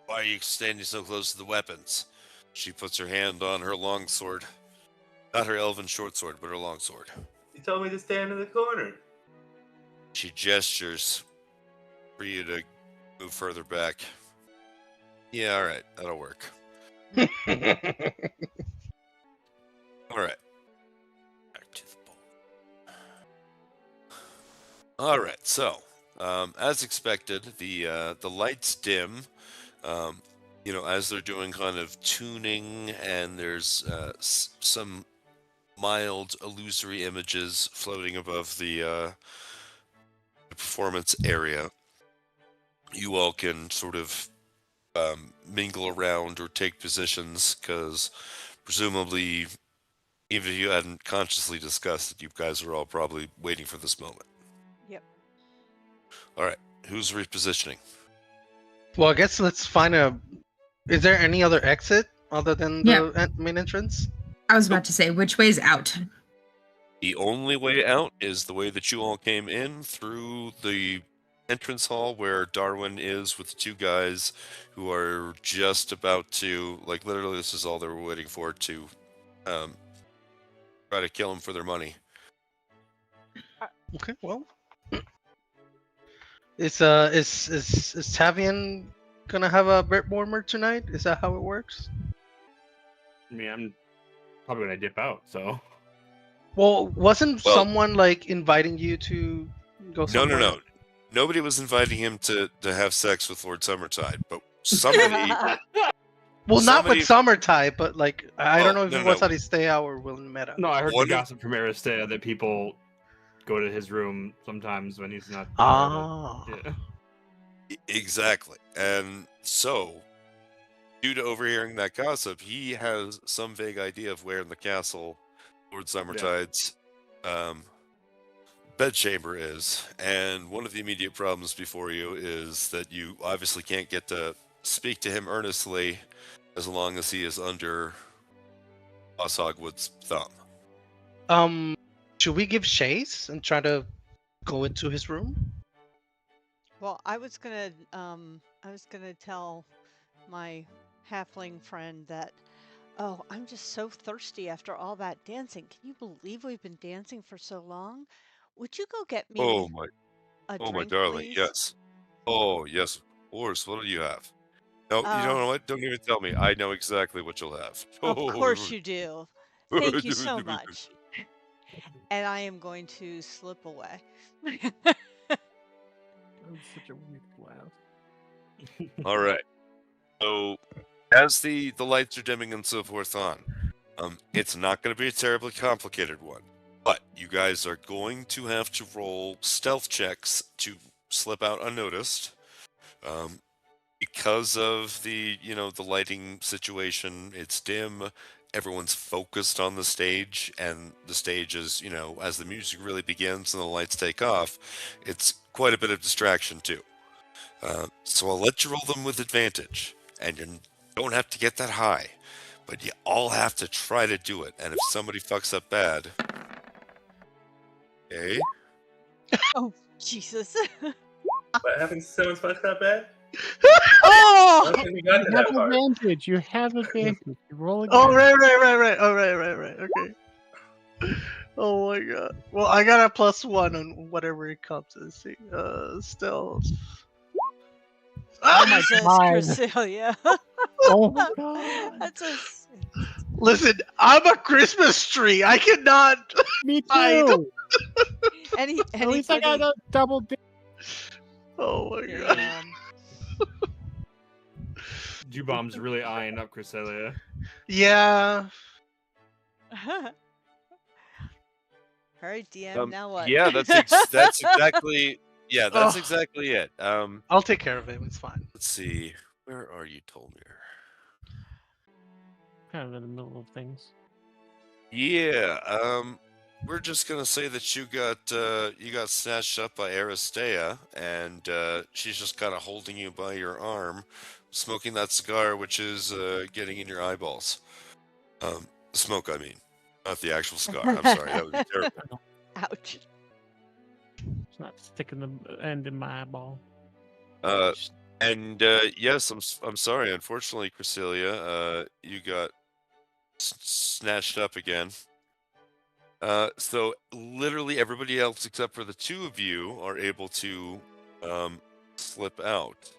"Why are you standing so close to the weapons?" She puts her hand on her longsword. Not her elven short sword, but her longsword. You told me to stand in the corner. She gestures for you to move further back. Yeah, all right, that'll work. All right. Back to the bowl. All right, so as expected, the lights dim. As they're doing kind of tuning, and there's some mild illusory images floating above the performance area. You all can sort of mingle around or take positions, because presumably, even if you hadn't consciously discussed it, you guys are all probably waiting for this moment. Yep. All right, who's repositioning? Well, I guess let's find a. Is there any other exit other than the main entrance? I was about to say, which way is out? The only way out is the way that you all came in, through the entrance hall where Darwin is with the two guys who are just about to, like, literally this is all they were waiting for, to try to kill him for their money. Okay, well. Is Tavian gonna have a bed warmer tonight? Is that how it works? I mean, I'm probably gonna dip out, so. Well, wasn't someone like inviting you to go somewhere? No. Nobody was inviting him to have sex with Lord Summertide, but somebody... Well, not with Summertide, but like, I don't know if no, he wants to stay out or William Meta. No, I heard the gossip from Aristea that people go to his room sometimes when he's not there. Ah. Yeah. Exactly. And so, due to overhearing that gossip, he has some vague idea of where in the castle Lord Summertide's bedchamber is. And one of the immediate problems before you is that you obviously can't get to speak to him earnestly as long as he is under Boss Hogwood's thumb. Should we give chase and try to go into his room? Well, I was gonna tell my halfling friend that, oh, I'm just so thirsty after all that dancing. Can you believe we've been dancing for so long? Would you go get me Oh a my drink, darling, please? yes. Oh, yes, of course. What do you have? No, you don't know what? Don't even tell me. I know exactly what you'll have. Of course you do. Thank you so much. And I am going to slip away. That was such a weird laugh. All right. So, as the lights are dimming and so forth on, it's not going to be a terribly complicated one, but you guys are going to have to roll stealth checks to slip out unnoticed. Because of the lighting situation, it's dim. Everyone's focused on the stage, and the stage is, as the music really begins and the lights take off, it's quite a bit of distraction too. So I'll let you roll them with advantage, and you don't have to get that high, but you all have to try to do it. And if somebody fucks up bad, okay? Oh, Jesus. But having someone's much that bad? I Oh! don't think we got to You that have part. advantage. You have advantage. You roll again. Oh, right. Oh, right. Okay. Oh my god. Well, I got a +1 on whatever it comes to. See, still. Oh my Jesus, God. Cresselia. Oh my god. That's a. Listen, I'm a Christmas tree. I cannot. Me Hide. too. At least I got Anybody. a double dip. Oh my god. Damn. Jubom's really eyeing up Cresselia. Yeah. Alright, DM, now what? Yeah, that's exactly. Yeah, that's Oh. exactly it. I'll take care of him. It's fine. Let's see. Where are you, Tolmir? Kind of in the middle of things. Yeah. We're just gonna say that you got snatched up by Aristea, and she's just kind of holding you by your arm, smoking that cigar, which is getting in your eyeballs. Smoke, I mean, not the actual cigar. I'm sorry, that would be terrible. Ouch. It's not sticking the end in my eyeball. And yes, I'm sorry. Unfortunately, Cresselia, you got snatched up again. So literally everybody else except for the two of you are able to slip out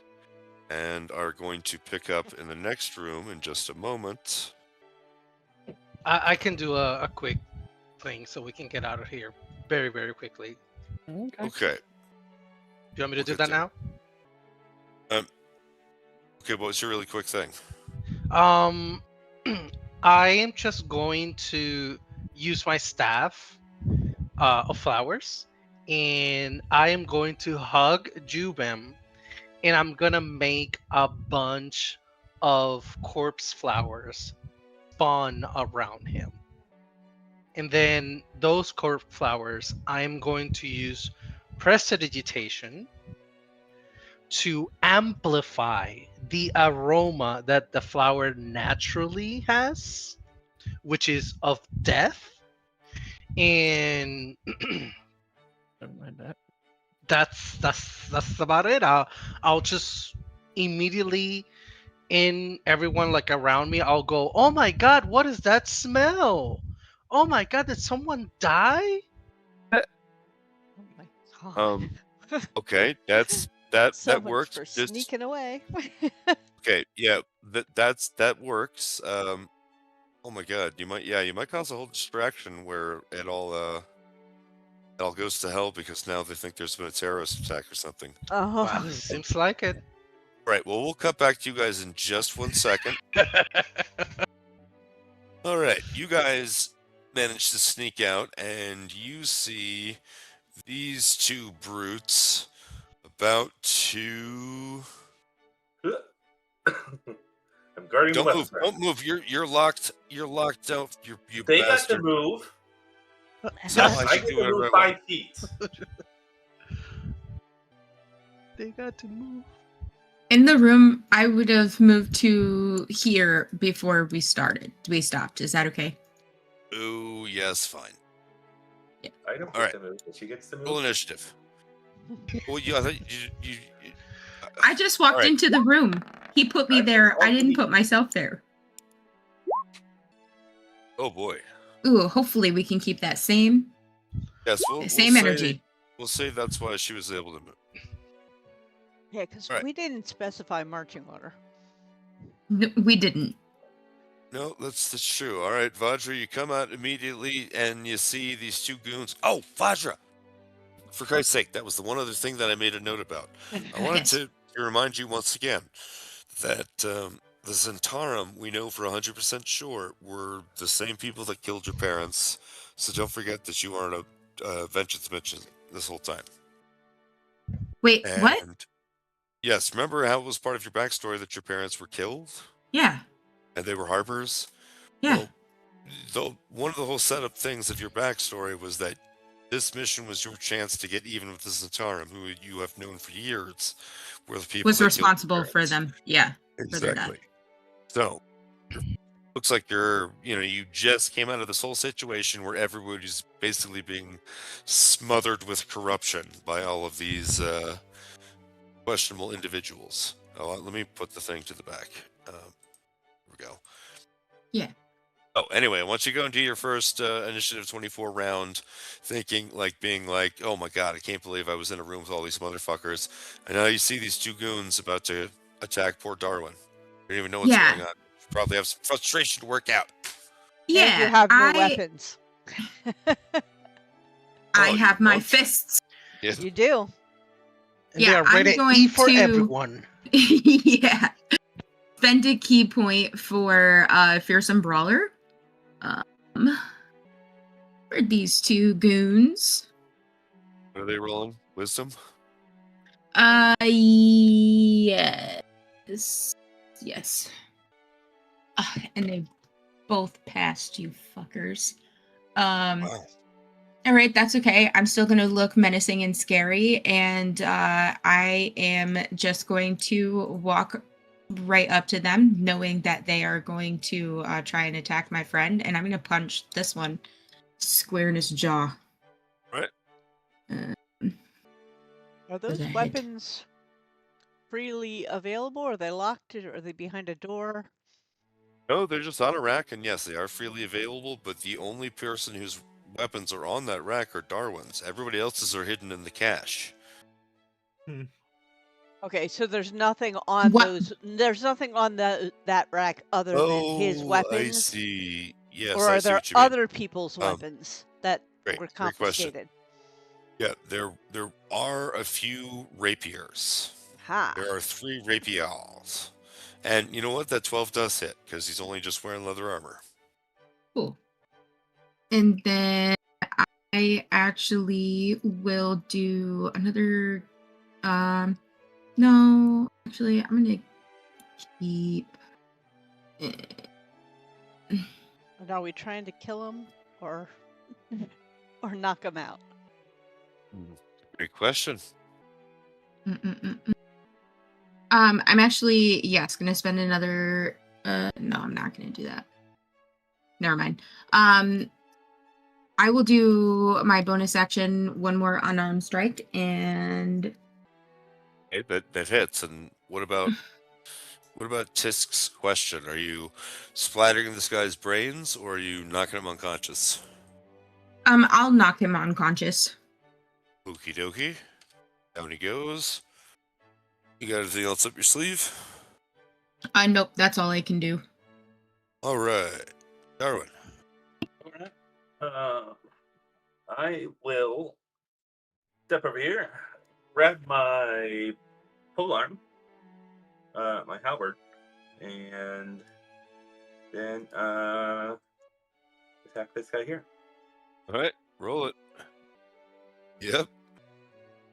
and are going to pick up in the next room in just a moment. I can do a quick thing so we can get out of here very, very quickly. Okay. Okay. Do you want me to do Okay, that so- now? Okay, what's your really quick thing? I am just going to use my staff of flowers, and I am going to hug Jubem, and I'm gonna make a bunch of corpse flowers spawn around him. And then those corpse flowers, I'm going to use prestidigitation to amplify the aroma that the flower naturally has, which is of death. And Never mind that. that's about it. I'll just immediately, in everyone like around me, I'll go, oh my god, what is that smell? Oh my god, did someone die? Oh my god. Okay, that So that much works. for Just sneaking away. okay, yeah, that works. Oh my god, you might cause a whole distraction where it all goes to hell because now they think there's been a terrorist attack or something. Oh. Wow, seems like it. Right, well, we'll cut back to you guys in just 1 second. All right, you guys managed to sneak out, and you see these two brutes about to. I'm guarding the Don't weapon. move! Don't move! You're locked. You're locked out. You They got to bastard. move. So I I should get do to it move right 5 away. feet. They got to move. In the room, I would have moved to here before we stopped. Is that okay? Oh yes, fine. I don't All right. get to move, but she gets to Roll move. initiative. Well, yeah, I thought you I just walked Alright. into the room. He put me there. I didn't put myself there. Oh boy. Ooh, hopefully we can keep that same Yes, same energy. We'll say that's why she was able to move. Yeah, because Alright. we didn't specify marching order. No, we didn't. No, that's true. All right, Vajra, you come out immediately and you see these two goons. Oh, Vajra! For Christ's sake, that was the one other thing that I made a note about. I wanted Yes. to remind you once again that the Zentarum, we know for 100% sure, were the same people that killed your parents. So don't forget that you aren't a vengeance mission this whole time. Wait, And what? yes, remember how it was part of your backstory that your parents were killed Yeah. and they were harbors? Yeah. Well, one of the whole setup things of your backstory was that this mission was your chance to get even with the Zentarum, who you have known for years, were the people Was that killed your responsible for parents. them. Yeah. for their death. Exactly. So, Looks like you just came out of this whole situation where everybody's basically being smothered with corruption by all of these questionable individuals. Let me put the thing to the back. Here we go. Yeah. Oh, anyway, once you go into your first Initiative 24 round, being like, oh my god, I can't believe I was in a room with all these motherfuckers. And now you see these two goons about to attack poor Darwin. You don't even know what's going on. You probably have some frustration to work out. Yeah, And you have no I weapons. I Oh, you have my don't? fists. Yeah. You do. And Yeah, they are I'm ready going for to- everyone. Yeah. Spend a key point for Fearsome Brawler. For these two goons. What are they rolling? Wisdom? Yes. Yes. And they both passed, you fuckers. Wow. All right, that's okay. I'm still going to look menacing and scary, and I am just going to walk right up to them, knowing that they are going to try and attack my friend, and I'm going to punch this one square in his jaw. Right. Are those a hit. weapons freely available? Are they locked? Or are they behind a door? No, they're just on a rack, and yes, they are freely available, but the only person whose weapons are on that rack are Darwin's. Everybody else's are hidden in the cache. Okay, so there's nothing on What- those. There's nothing on that rack other than his weapons. I see. Yes, Or I are see there what you mean. other people's weapons that great- were great question. confiscated? Yeah, there are a few rapiers. Ha. There are 3 rapiers. And you know what? That 12 does hit, because he's only just wearing leather armor. Cool. And then I actually will do another. No, actually, I'm gonna keep. And are we trying to kill him or knock him out? Great question. I'm actually gonna spend another. No, I'm not gonna do that. Never mind. I will do my bonus action, one more unarmed strike, and Okay, that hits. And what about Tisk's question? Are you splattering this guy's brains, or are you knocking him unconscious? I'll knock him unconscious. Okie dokie. Down he goes. You got anything else up your sleeve? Nope, that's all I can do. All right, Darwin. Alright. I will step over here, grab my polearm, my halberd, and then attack this guy here. All right, roll it. Yep.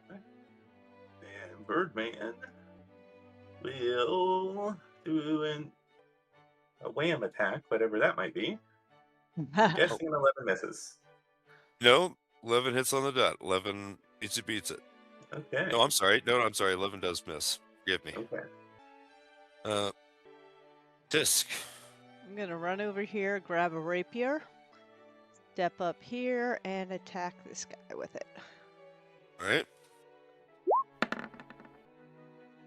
And Birdman will do a wham attack, whatever that might be. Guessing an 11 misses. No, 11 hits on the dot. 11 beats it. Okay. No, I'm sorry. No, I'm sorry. 11 does miss. Forgive me. Okay. Tisk. I'm gonna run over here, grab a rapier, step up here, and attack this guy with it. All right.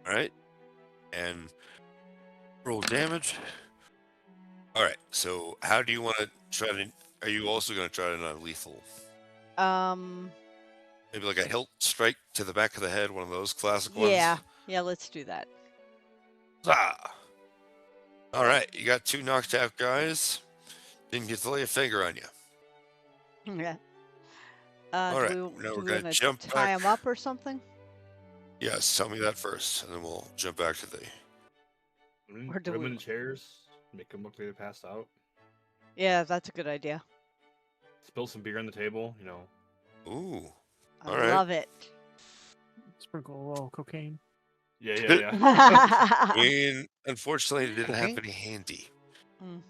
All right. And roll damage. All right. So, how do you want to try to? Are you also going to try to non-lethal? Maybe like a hilt strike to the back of the head, one of those classic ones. Yeah, let's do that. Ah. All right. You got 2 knocked out guys. Didn't get to lay a finger on you. Yeah. All right, Do now we're we gonna wanna jump tie back. him up or something? Yes. Tell me that first, and then we'll jump back to the. Or do Put 'em we- in chairs, make them look like they passed out. Yeah, that's a good idea. Spill some beer on the table, Ooh. I All right. love it. Sprinkle a little cocaine. Yeah, yeah, yeah. I mean, unfortunately, it didn't have Okay. any handy. Mm.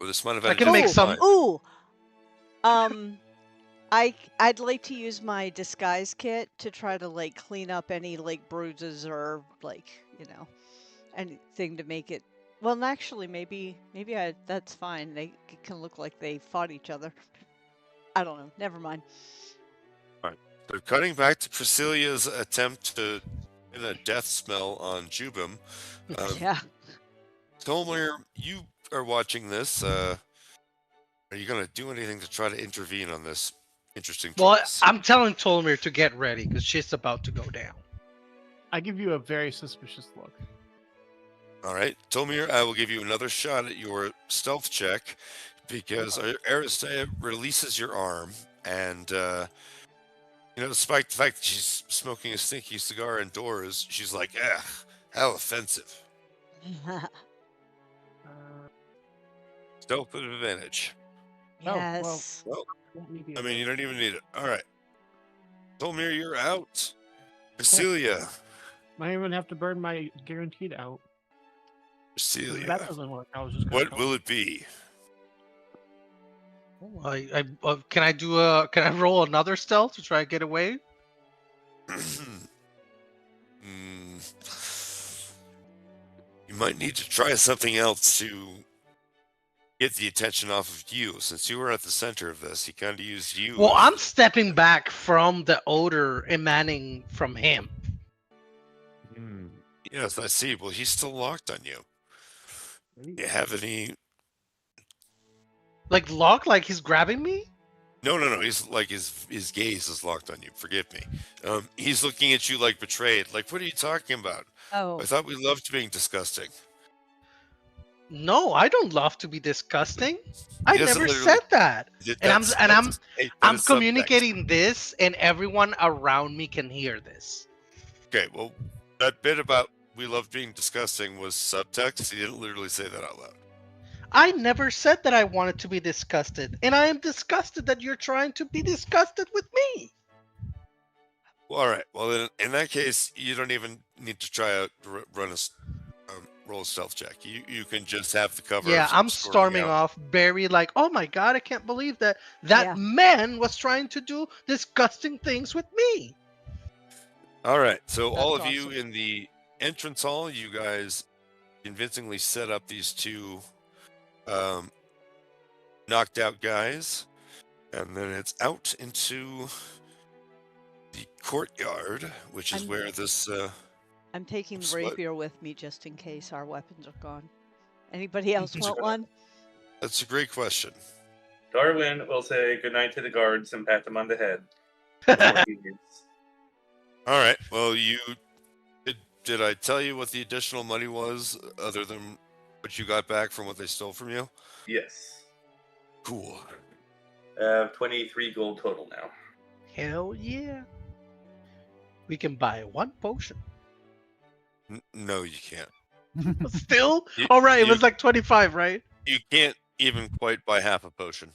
Or this might have I had can a make different some- time. Ooh. I'd like to use my disguise kit to try to like clean up any like bruises or like anything to make it Well, and actually, maybe that's fine. They can look like they fought each other. I don't know. Never mind. So cutting back to Priscilia's attempt to get a death smell on Jubim. Yeah. Tolmir, you are watching this. Are you going to do anything to try to intervene on this interesting Well, choice? I'm telling Tolmir to get ready because shit's about to go down. I give you a very suspicious look. All right, Tolmir, I will give you another shot at your stealth check because Aristea releases your arm, and despite the fact that she's smoking a stinky cigar indoors, she's like, "Ugh, how offensive." Stealth with advantage. Yes. Well, Won't need the I mean, you don't even need it. All right, Tolmir, you're out. Priscilia, Might even have to burn my guaranteed out. If Priscilia, that doesn't work, I was just gonna what tell will it be? Can I roll another stealth to try to get away? You might need to try something else to get the attention off of you, since you were at the center of this. He kind of used you. Well, I'm stepping back from the odor emanating from him. Yes, I see. Well, he's still locked on you. You have any? Like locked, like he's grabbing me? No. He's like his gaze is locked on you. Forgive me. He's looking at you like betrayed. Like, what are you talking about? Oh. I thought we loved being disgusting. No, I don't love to be disgusting. I He doesn't never literally- said that. I'm I'm communicating this, and everyone around me can hear this. Okay, well, that bit about we love being disgusting was subtext. He didn't literally say that out loud. I never said that I wanted to be disgusted, and I am disgusted that you're trying to be disgusted with me. Well, all right. Well, then, in that case, you don't even need to try out run a roll a stealth check. You can just have the cover. Yeah, of I'm storming storming out. off, very like, oh my god, I can't believe that Yeah. man was trying to do disgusting things with me. All right. So That's all of you awesome. in the entrance hall, you guys convincingly set up these two knocked out guys, and then it's out into the courtyard, which is I'm- where this. I'm taking the Oops, what? rapier with me just in case our weapons are gone. Anybody else want one? That's a great question. Darwin will say goodnight to the guards and pat them on the head. before he leaves. All right. Well, you did. I tell you what the additional money was, other than what you got back from what they stole from you? Yes. Cool. 23 gold total now. Hell yeah. We can buy one potion. No, you can't. Still? You- All right, it you- was like 25, right? You can't even quite buy half a potion.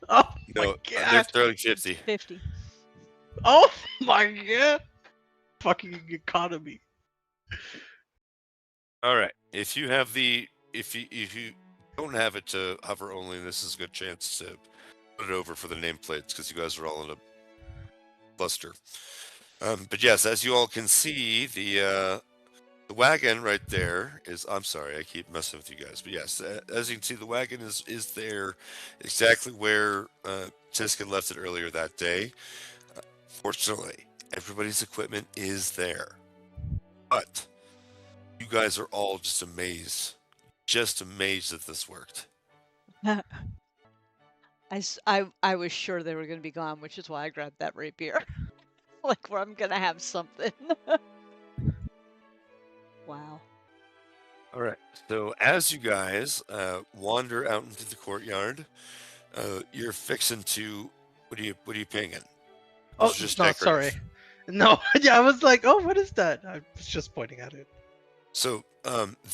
Oh No, my they're god. only 50. 50. Oh my god. Fucking economy. All right. If you have if you don't have it to hover only, this is a good chance to put it over for the nameplates because you guys are all in a cluster. But yes, as you all can see, the wagon right there is. I'm sorry, I keep messing with you guys, but yes, as you can see, the wagon is there, exactly where Tiskin left it earlier that day. Fortunately, everybody's equipment is there, but you guys are all just amazed that this worked. I was sure they were going to be gone, which is why I grabbed that rapier. Like, where I'm going to have something. Wow. All right. So as you guys wander out into the courtyard, you're fixing to. What are you pinging? Oh, Those are just no, decorative. sorry. No, yeah, I was like, oh, what is that? I was just pointing at it. So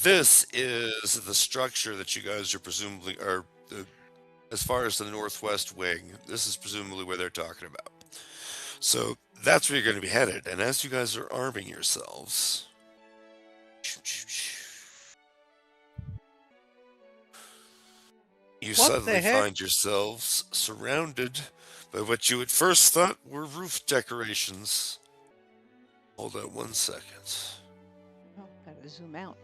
this is the structure that you guys are presumably as far as the northwest wing. This is presumably where they're talking about. So that's where you're going to be headed. And as you guys are arming yourselves, you What the suddenly heck? find yourselves surrounded by what you at first thought were roof decorations. Hold on one second. Oh, gotta zoom out.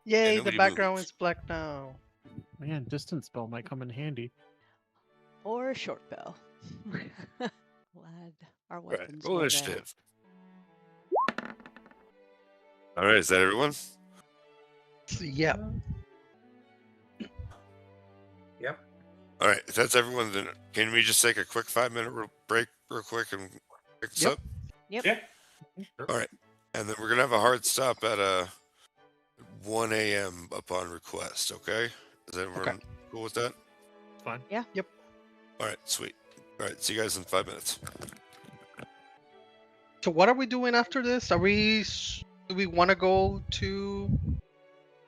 Yay, the nobody background moved. is black now. Man, distance spell might come in handy. Or a short bow. Glad our All right, weapons roll know that. initiative. All right, is that everyone? Yeah. Yep. All right, if that's everyone, then can we just take a quick 5-minute break real quick and pick this Yep. up? Yep. Yeah. All right, and then we're gonna have a hard stop at 1 a.m. upon request. Okay, is everyone cool with that? Fine. All right, sweet. All right, see you guys in 5 minutes. So what are we doing after this? Do we want to go to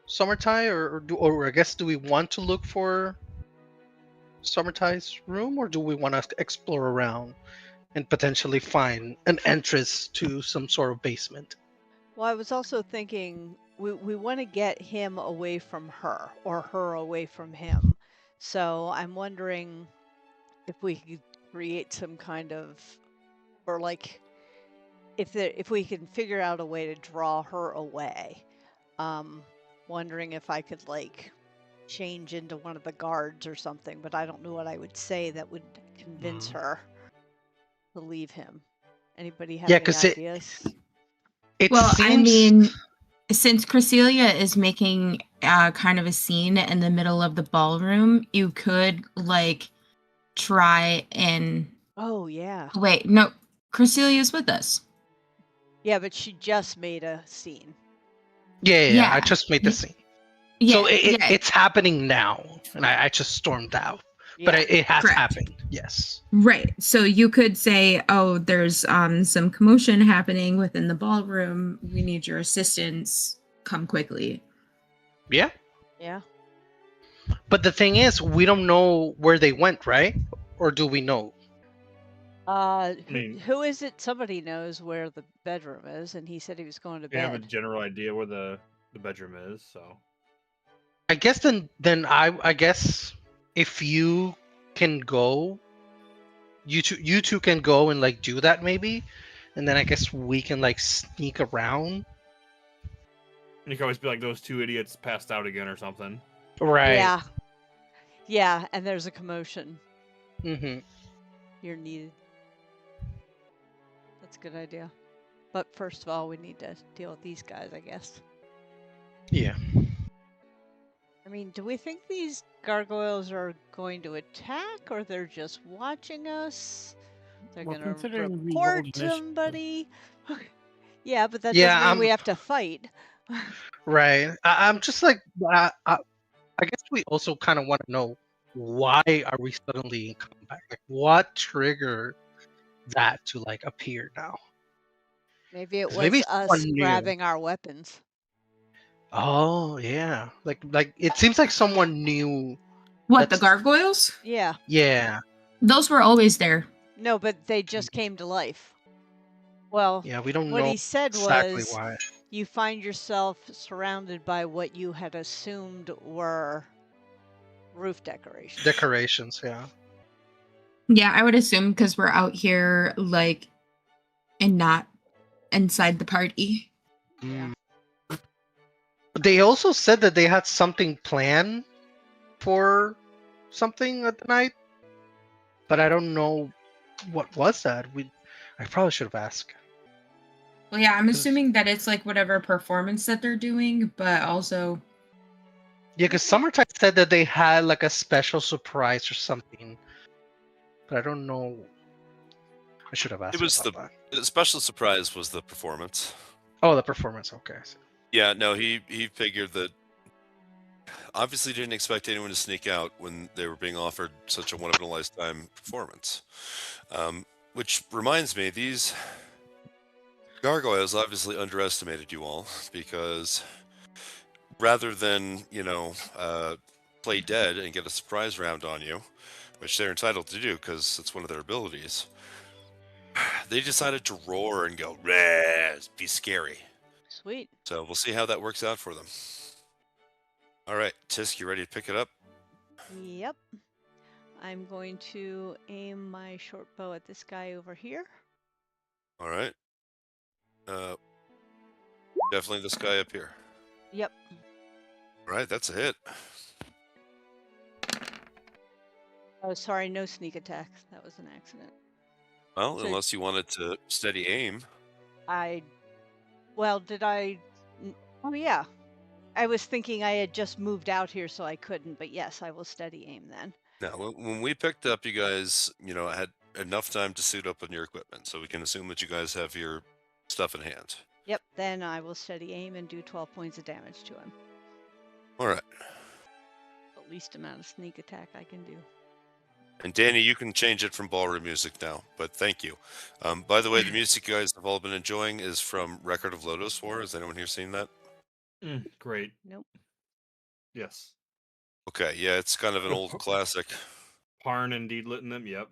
Summertide, or I guess do we want to look for Summertide's room, or do we want to explore around and potentially find an entrance to some sort of basement? Well, I was also thinking we want to get him away from her or her away from him. So I'm wondering if we could create some kind of, or like, if we can figure out a way to draw her away. Wondering if I could like change into one of the guards or something, but I don't know what I would say that would convince her to leave him. Anybody have Yeah, any 'cause ideas? It Well, seems... I mean, since Cresselia is making kind of a scene in the middle of the ballroom, you could like try and Oh yeah. wait. No, Cresselia's with us. Yeah, but she just made a scene. Yeah, I Yeah. just made the scene. Yeah, So yeah. it's happening now, and I just stormed out. Yeah. But it has Correct. happened, yes. Right. So you could say, "Oh, there's some commotion happening within the ballroom. We need your assistance. Come quickly." Yeah. Yeah. But the thing is, we don't know where they went, right? Or do we know? mean- who is it? Somebody knows where the bedroom is, and he said he was going to We have a bed. general idea where the bedroom is, so I guess then I guess if you can go, you two can go and like do that maybe, and then I guess we can like sneak around. and you can always be like, those two idiots passed out again or something. Right. Yeah. Yeah, and there's a commotion. Mm-hmm. You're needed. That's a good idea. But first of all, we need to deal with these guys, I guess. Yeah. I mean, do we think these gargoyles are going to attack, or they're just watching us? They're Well, going to considering we report rolled initiative- somebody? Yeah, but that Yeah, doesn't mean we have to fight. Right. I'm just like I guess we also kind of want to know, why are we suddenly in combat? Like, what triggered that to like appear now? Maybe it 'Cause was maybe us someone knew. grabbing our weapons. Oh yeah, like it seems like someone knew. What, the That's- gargoyles? Yeah. Yeah, Those were always there. No, but they just came to life. Well, yeah. We don't what know he said exactly was why. you find yourself surrounded by what you had assumed were roof decorations. Decorations, yeah. Yeah, I would assume because we're out here, like, and not inside the party. Yeah. Mm. They also said that they had something planned for something at the night, but I don't know what was that. I probably should have asked. Well, yeah, I'm assuming that it's like whatever performance that they're doing, but also, Yeah, because Summertime said that they had like a special surprise or something, but I don't know. I should have asked. It was about that. The special surprise was the performance. Oh, the performance. Okay. Yeah, no, he figured that. Obviously, didn't expect anyone to sneak out when they were being offered such a one-of-a-lifetime performance. Which reminds me, these gargoyles obviously underestimated you all, because rather than play dead and get a surprise round on you, which they're entitled to do because it's one of their abilities, they decided to roar and go, "Raz," be scary. Sweet. So we'll see how that works out for them. All right, Tisk, you ready to pick it up? Yep. I'm going to aim my short bow at this guy over here. All right. Definitely this guy up here. Yep. All right, that's a hit. Oh, sorry, no sneak attack. That was an accident. Well, So- unless you wanted to steady aim. Well, did I? Oh, yeah. I was thinking I had just moved out here, so I couldn't. But yes, I will steady aim then. Now, when we picked up, you guys, had enough time to suit up on your equipment, so we can assume that you guys have your stuff in hand. Yep. Then I will steady aim and do 12 points of damage to him. All right. The least amount of sneak attack I can do. And Danny, you can change it from ballroom music now, but thank you. By the way, the music you guys have all been enjoying is from Record of Lodoss War. Has anyone here seen that? Great. Nope. Yes. Okay, yeah, it's kind of an old classic. Parn and Deedlit in them. Yep.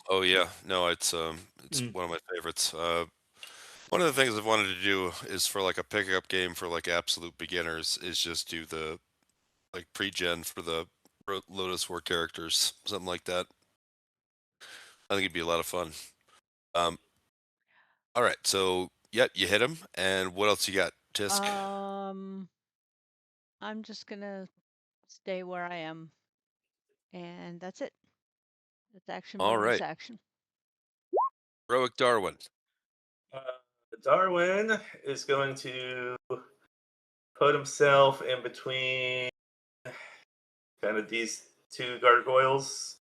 Oh yeah, no, it's one of my favorites. One of the things I've wanted to do is for like a pickup game for like absolute beginners is just do the like pre-gen for the Lodoss War characters, something like that. I think it'd be a lot of fun. All right, so yeah, you hit him, and what else you got, Tisk? I'm just gonna stay where I am, and that's it. That's action All bonus right. action. Heroic Darwin. Darwin is going to put himself in between kind of these two gargoyles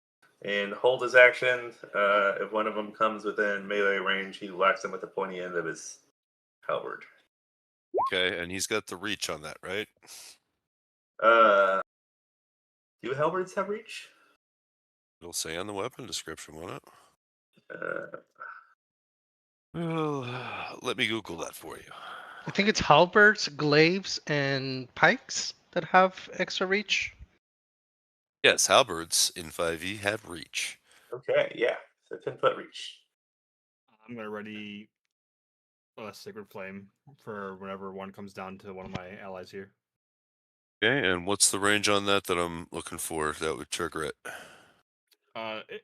and hold his action. If one of them comes within melee range, he whacks him with the pointy end of his halberd. Okay, and he's got the reach on that, right? Do halberds have reach? It'll say on the weapon description, won't it? Uh, Let me Google that for you. I think it's halberds, glaives, and pikes that have extra reach. Yes, halberds in 5e have reach. okay, yeah. So 10-foot reach. I'm gonna ready a Sacred Flame for whenever one comes down to one of my allies here. Okay, and what's the range on that I'm looking for that would trigger it?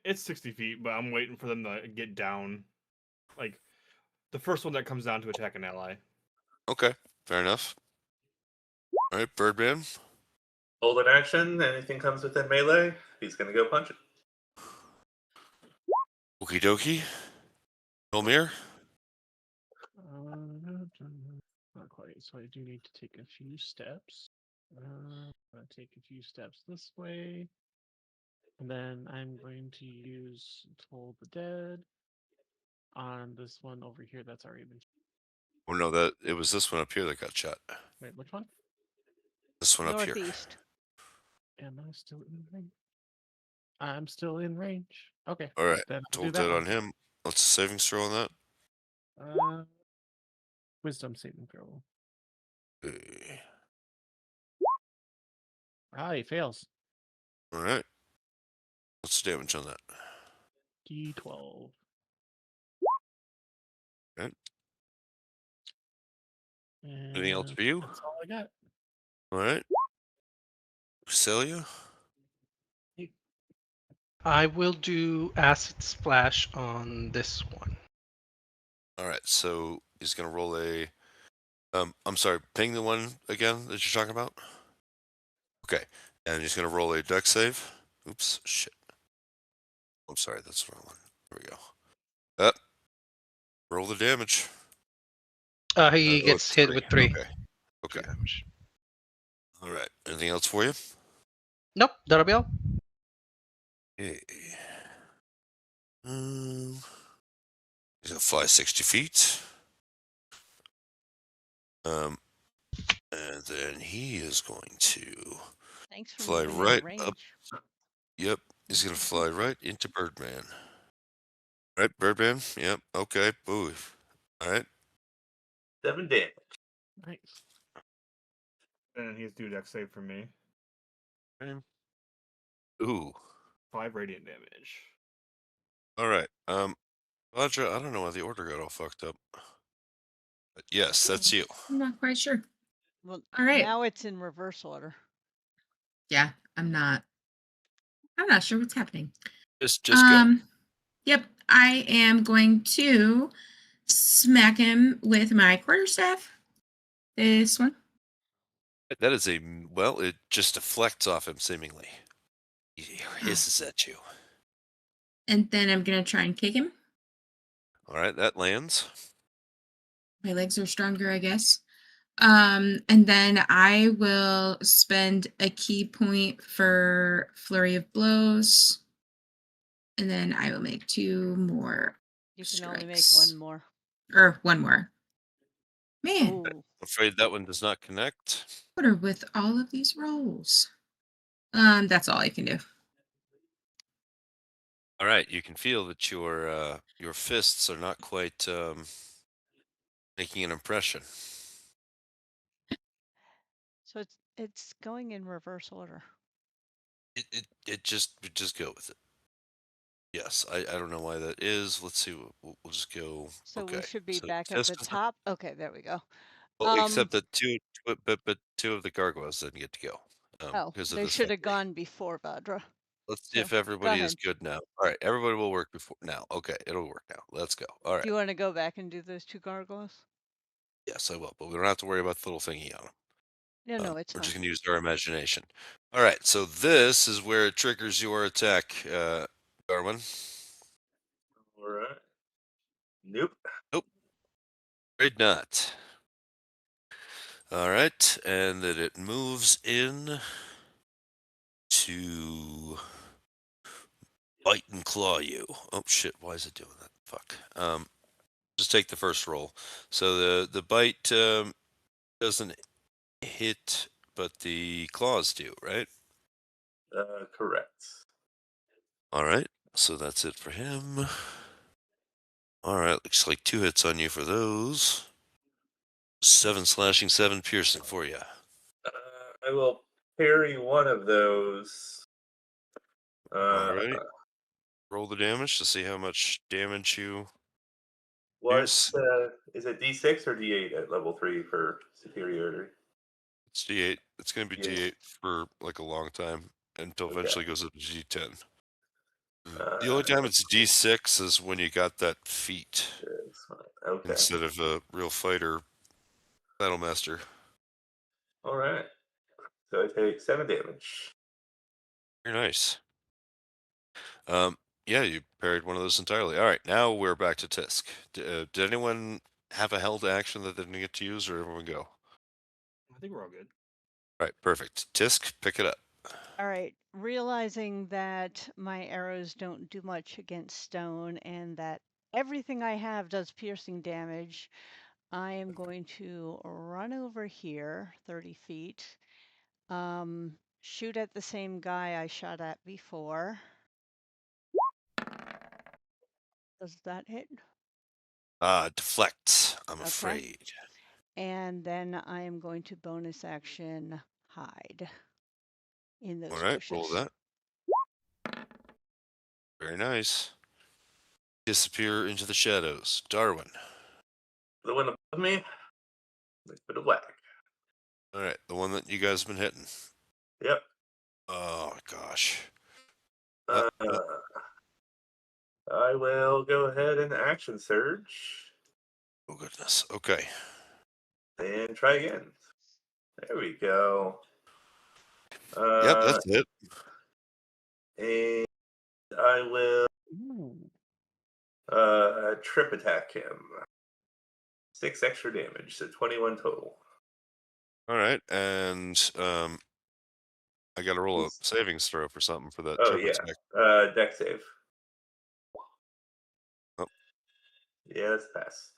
It's 60 feet, but I'm waiting for them to get down. Like, the first one that comes down to attack an ally. Okay, fair enough. All right, Birdman. Hold an action. Anything comes within melee, he's going to go punch it. Okie dokie. Elmir? Not quite. So I do need to take a few steps. I'm going to take a few steps this way. And then I'm going to use Toll the Dead on this one over here that's already been. Oh no, that it was this one up here that got shot. Wait, which one? This one up here. Northeast. Am I still in range? I'm still in range. Okay. All right, Then I'll Toll do that dead one. on him. What's the savings throw on that? Wisdom saving throw. Okay. Ah, he fails. All right. What's the damage on that? D12. Okay. Anything else And for you? that's all I got. All right. Celia? I will do Acid Splash on this one. All right, so he's gonna roll a. I'm sorry. Ping the one again that you're talking about. Okay, and he's gonna roll a dex save. Oops, shit. I'm sorry, that's the wrong one. There we go. Roll the damage. He gets it's hit 3. with 3. Okay. Okay. Damage. All right. Anything else for you? Nope, that'll be all. Okay. He's gonna fly 60 feet. And then he is going to Thanks for fly moving in right range. up. Yep, he's gonna fly right into Birdman. Right, Birdman. Yep. Okay. Boo. All right. 7 damage. Nice. And he's due dex save for me. Ooh. 5 radiant damage. All right. Audra, I don't know why the order got all fucked up. But yes, that's you. I'm not quite sure. Well, All right. now it's in reverse order. Yeah, I'm not sure what's happening. Just go. Yep, I am going to smack him with my quarterstaff. This one. That is well, it just deflects off him seemingly. He hisses at you. And then I'm gonna try and kick him. All right, that lands. My legs are stronger, I guess. And then I will spend a key point for flurry of blows. And then I will make 2 more You can only make strikes. one more. Or 1 more. Man, Oh, I'm afraid that one does not connect. what are with all of these rolls? That's all I can do. All right, you can feel that your fists are not quite making an impression. so it's going in reverse order. It just go with it. Yes, I don't know why that is. Let's see. We'll just go. So Okay. we should be So back at Tisk the is top. Okay, there we go. well, except that but 2 of the gargoyles didn't get to go Oh, because of they this should have victory. gone before Vadra. Let's see So if go everybody is ahead. good now. All right, everybody will work before now. Okay, it'll work now. Let's go. All right. Do you want to go back and do those 2 gargoyles? Yes, I will, but we don't have to worry about the little thingy on them. No, it's We're fine. just gonna use our imagination. All right, so this is where it triggers your attack, Darwin. All right. Nope. Nope, afraid not. All right, and that it moves in to bite and claw you. Oh shit, why is it doing that? Fuck. Just take the first roll. So the bite doesn't hit, but the claws do, right? Correct. All right, so that's it for him. All right, looks like 2 hits on you for those. 7 slashing, 7 piercing for you. I will parry one of those. All right, roll the damage to see how much damage you pierce. Is it D6 or D8 at level 3 for superiority? It's D8. It's going to be D8. D8 for like a long time until Okay. eventually goes up to D10. The only time it's D6 is when you got that feat Okay. instead of a real fighter battle master. All right. So I take 7 damage. Very nice. Yeah, you parried one of those entirely. All right, now we're back to Tisk. Did anyone have a held action that they didn't get to use, or everyone go? I think we're all good. All right, perfect. Tisk, pick it up. All right, realizing that my arrows don't do much against stone and that everything I have does piercing damage, I am going to run over here 30 feet, shoot at the same guy I shot at before. Does that hit? Deflect, I'm Okay. afraid. And then I am going to bonus action hide in those All right, bushes. roll that. Very nice. Disappear into the shadows. Darwin. The one above me, a bit of black. All right, the one that you guys have been hitting. Yep. Oh, gosh. I will go ahead and action surge Oh, goodness. Okay. and try again. There we go. Yep, that's it. And I will Ooh. trip attack him. 6 extra damage, so 21 total. All right, and I got to roll a savings throw for something for that Oh, trip yeah. attack. Deck save. Oh. Yeah, that's a pass.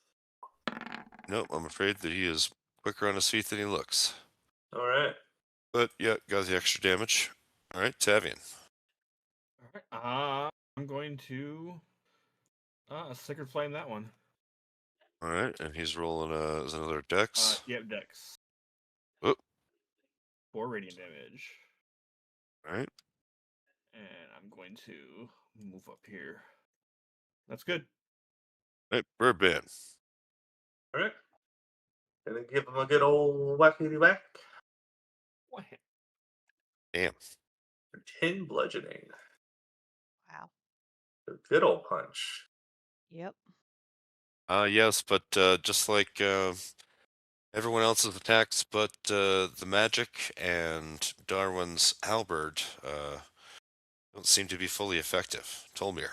Nope, I'm afraid that he is quicker on his feet than he looks. All right. But yeah, got the extra damage. All right, Tavian. All right. I'm going to Sacred Flame that one. All right, and he's rolling is another dex. Yep, Dex. Oh. 4 radiant damage. All right. And I'm going to move up here. That's good. Hey, Birdman. All right. Gonna give him a good old whackity whack. What? Damn. For 10 bludgeoning. Wow. A good old punch. Yep. Yes, but just like Everyone else's attacks but the magic and Darwin's halberd don't seem to be fully effective. Tolmir.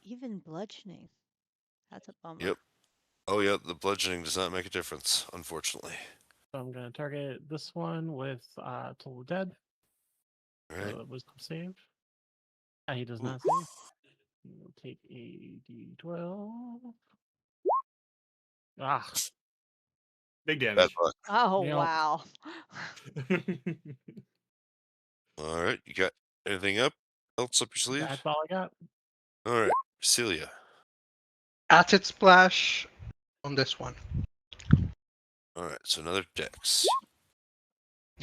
Even bludgeoning. That's a bummer. Yep. Oh, yeah, the bludgeoning does not make a difference, unfortunately. So I'm gonna target this one with Toll Dead. All right. Wisdom save. He does Ooh. not save. He'll take a d12. Ah, Big Bad damage. luck. Oh, Yep. wow. All right, you got anything else up your sleeve? that's all I got. All right, Celia. Acid splash on this one. All right, so another dex.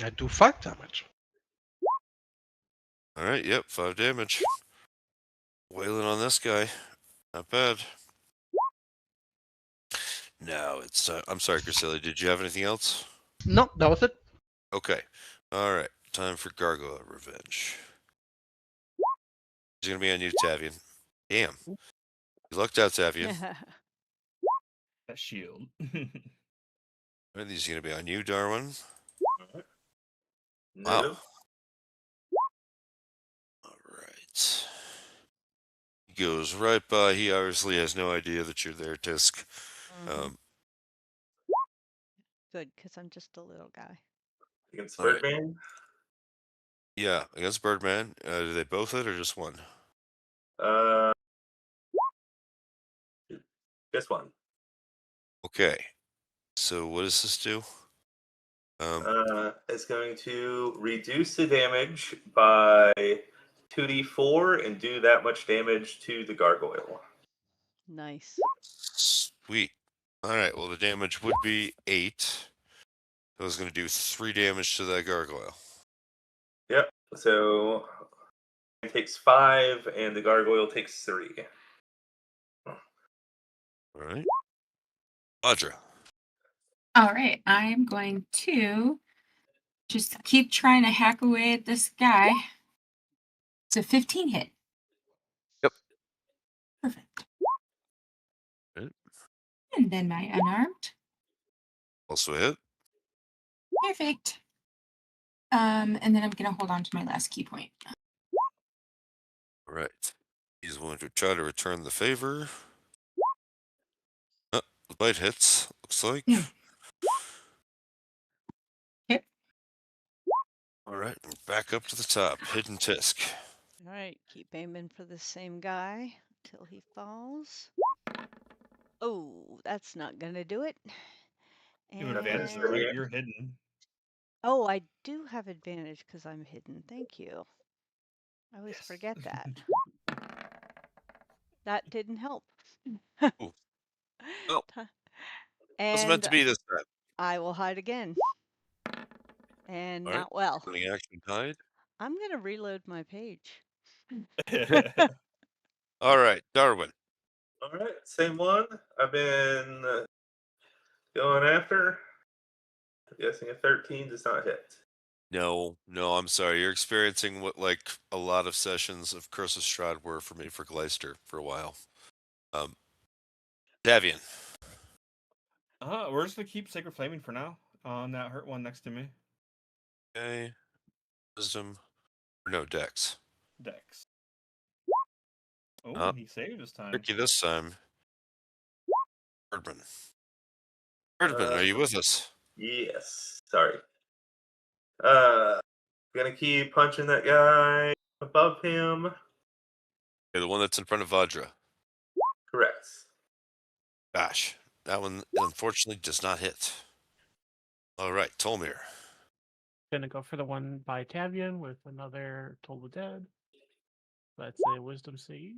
I do 5 damage. All right, yep, 5 damage. Wailing on this guy. Not bad. Now it's I'm sorry, Cresselia, did you have anything else? No, that was it. Okay. All right, time for Gargoyle Revenge. He's going to be on you, Tavian. Damn. You lucked out, Tavian. That shield. All right, these are going to be on you, Darwin. No. Wow. All right. He goes right by. He obviously has no idea that you're there, Tisk. Mhm. Good, because I'm just a little guy. Against All right. Birdman? Yeah, against Birdman. Do they both hit or just one? Just one. Okay. So what does this do? It's going to reduce the damage by 2d4 and do that much damage to the gargoyle. Nice. Sweet. All right. Well, the damage would be 8. So it's going to do 3 damage to that gargoyle. Yep. So it takes 5 and the gargoyle takes 3. All right. Audra. All right, I'm going to just keep trying to hack away at this guy. It's a 15 hit. Yep. Perfect. Good. And then my unarmed. Also a hit. Perfect. And then I'm gonna hold on to my last key point. All right. He's going to try to return the favor. The bite hits, looks like. Yeah. Hit. All right. We're back up to the top. Hidden Tisk. All right, keep aiming for the same guy till he falls. Oh, that's not gonna do it. You have advantage, And right? You're hidden. oh, I do have advantage because I'm hidden. Thank you. I always Yes. forget that. That didn't help. Ooh. Oh. Wasn't And meant to be this time. I will hide again. And All right. not well. Running action hide. I'm gonna reload my page. All right, Darwin. All right, same one. I've been going after. I'm guessing a 13 does not hit. No, I'm sorry. You're experiencing what like a lot of sessions of Curse of Strahd were for me for Gleister for a while. Davian. We're just gonna keep Sacred Flaming for now on that hurt one next to me. Okay. Wisdom. No, Dex. Dex. Oh, he saved this time. Tricky this time. Birdman. Birdman, are you with us? Yes. Sorry. Gonna keep punching that guy above him. Okay, the one that's in front of Vajra. Correct. Gosh, that one unfortunately does not hit. All right, Tolmir. Gonna go for the one by Tavian with another Toll the Dead. That's a wisdom save.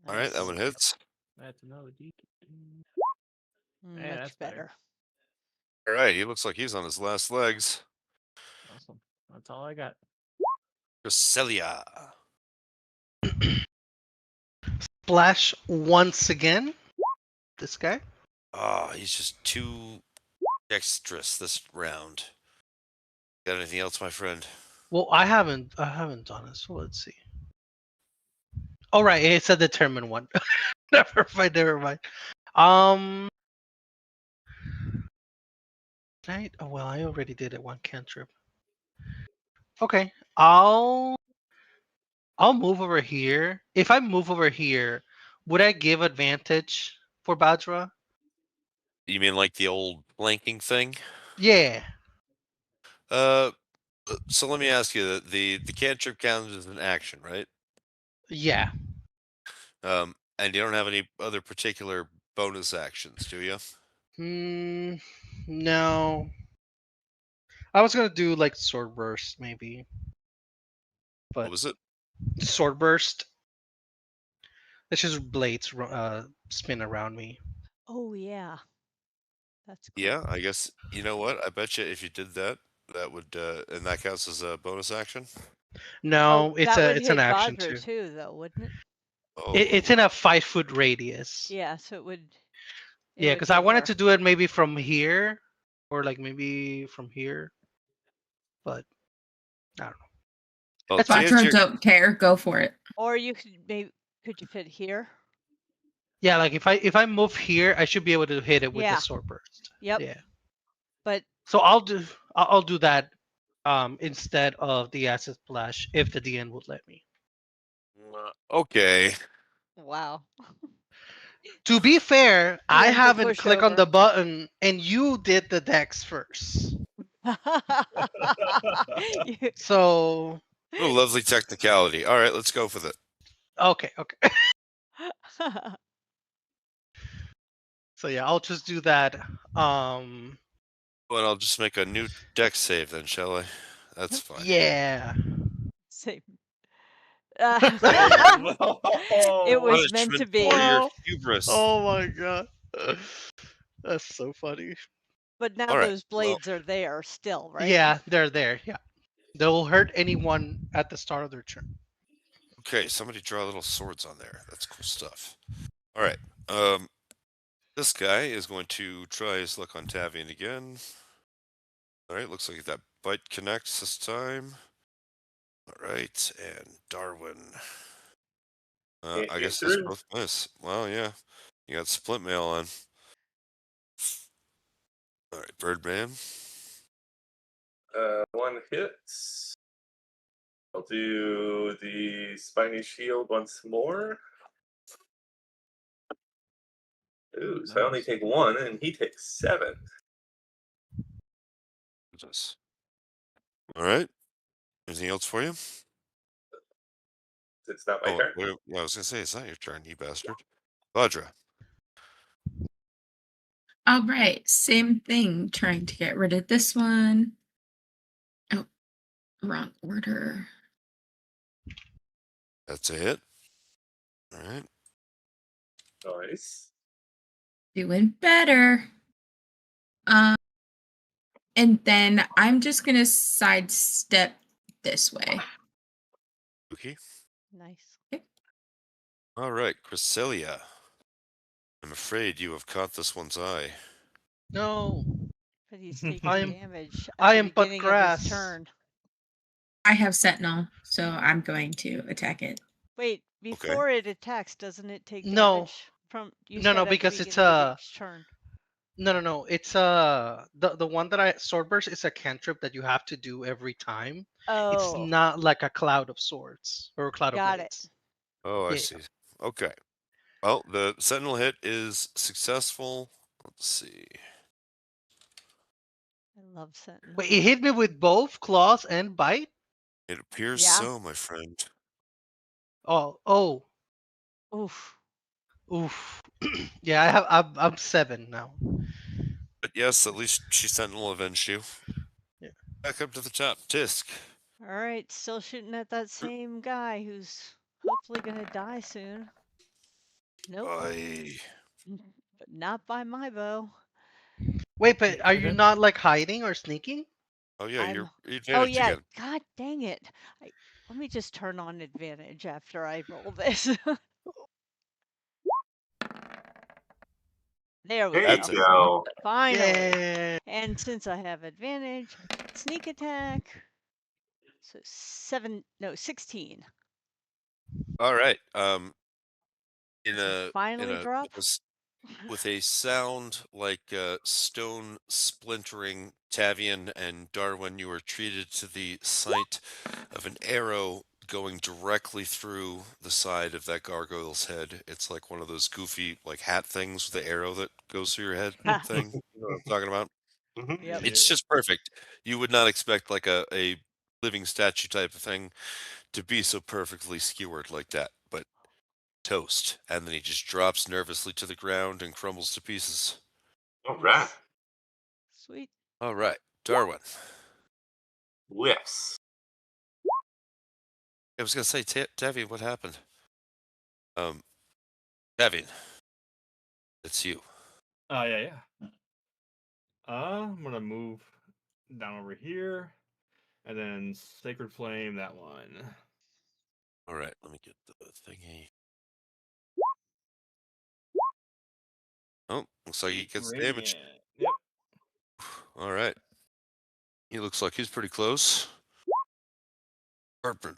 All right, that one hits. That's another D. Much that's better. better. All right, he looks like he's on his last legs. Awesome. That's all I got. Cresselia. Splash once again. This guy. Oh, he's just too dexterous this round. Got anything else, my friend? Well, I haven't done it, so let's see. All right, it's a determined one. Never mind. Um. Right. Oh well, I already did it one cantrip. Okay. I'll move over here. If I move over here, would I give advantage for Bajra? You mean like the old blanking thing? Yeah. Uh, so let me ask you: the cantrip counts as an action, right? Yeah. And you don't have any other particular bonus actions, do you? Hmm. No. I was gonna do like sword burst maybe, What but was it? sword burst. It's just blades spin around me. Oh yeah, that's cool. Yeah, I guess you know what? I bet you if you did that, that would and that counts as a bonus action. No, Oh, it's that would it's an hit action Vajra too. too, though, wouldn't it? Oh, It's in a 5 foot radius. Yeah, so it would. It Yeah, would because I hit wanted her. to do it maybe from here, or like maybe from here, but I don't know. well, That's to fine. answer Vajra your, don't care. Go for it. Or you could maybe. Could you fit here? Yeah, like if I move here, I should be able to hit it with the Yeah. sword burst. Yep. Yeah. But So I'll do that instead of the acid splash if the DN would let me. okay, wow. To be fair, I DN to haven't push clicked on over. the button, and you did the dex first. You- So what a lovely technicality. All right, let's go with it. okay. So yeah, I'll just do that. Well, I'll just make a new deck save then, shall I? That's fine. Yeah. Same. Oh, It was meant Punishment to be. for your Well, hubris. oh my god. That's so funny. But now All right, those well, blades are there still, right? Yeah, they're there. Yeah. They'll hurt anyone at the start of their turn. okay. Somebody draw little swords on there. That's cool stuff. All right. This guy is going to try his luck on Tavian again. All right. Looks like that bite connects this time. All right, and Darwin. Can't I get guess those through. both miss. Well, yeah. You got split mail on. All right, Birdman. One hit. I'll do the spiny shield once more. Ooh, so I only take one, and he takes 7. Goodness. All right. Anything else for you? It's not my Oh, turn. yeah, I was gonna say it's not your turn, you bastard. Vajra. All right, same thing. Trying to get rid of this one. Oh, wrong order. That's a hit. All right. Nice. Doing better. And then I'm just gonna sidestep this way. Okay. Nice. All right, Cresselia. I'm afraid you have caught this one's eye. No. But he's taking I am- damage at I the am but beginning of grass. his turn. I have Sentinel, so I'm going to attack it. Wait, before it attacks, doesn't it take No. damage from you No, said no, at the because it's, beginning of each turn? No. It's the one that sword burst is a cantrip that you have to do every time. It's Oh, not like a cloud of swords or a cloud got of it. blades. Oh, I Yeah. see. Okay. Well, the Sentinel hit is successful. Let's see. I love Sentinel. Wait, it hit me with both claws and bite? It appears Yeah. so, my friend. Oh. Oof. Oof. Yeah, I'm 7 now. But yes, at least she Sentinel avenged you. Yeah. Back up to the top. Tisk. All right, still shooting at that same guy who's hopefully gonna die soon. Nope, Aye. but not by my bow. Wait, but are you Even- not like hiding or sneaking? Oh yeah, I'm- you're advantage Oh yeah, again. god dang it! Let me just turn on advantage after I roll this. There we There That's you it. go. Finally. Yeah. And since I have advantage, sneak attack. So 16. All right. In Does it a finally in a drop? with a s- with a sound like stone splintering. Tavian and Darwin, you are treated to the sight of an arrow going directly through the side of that gargoyle's head. It's like one of those goofy like hat things with the arrow that goes through your head thing. You know what I'm talking about? Mhm. Yep. It's just perfect. You would not expect like a living statue type of thing to be so perfectly skewered like that, but toast. And then he just drops nervously to the ground and crumbles to pieces. All right. Nice. Sweet. All right, Darwin. Whiffs. I was gonna say, Tavian, what happened? Tavian, it's you. Yeah. I'm gonna move down over here, and then Sacred Flame that one. All right, let me get the thingy. Oh, looks like he gets damaged. Radiant. Yep. All right. He looks like he's pretty close. Heartburn.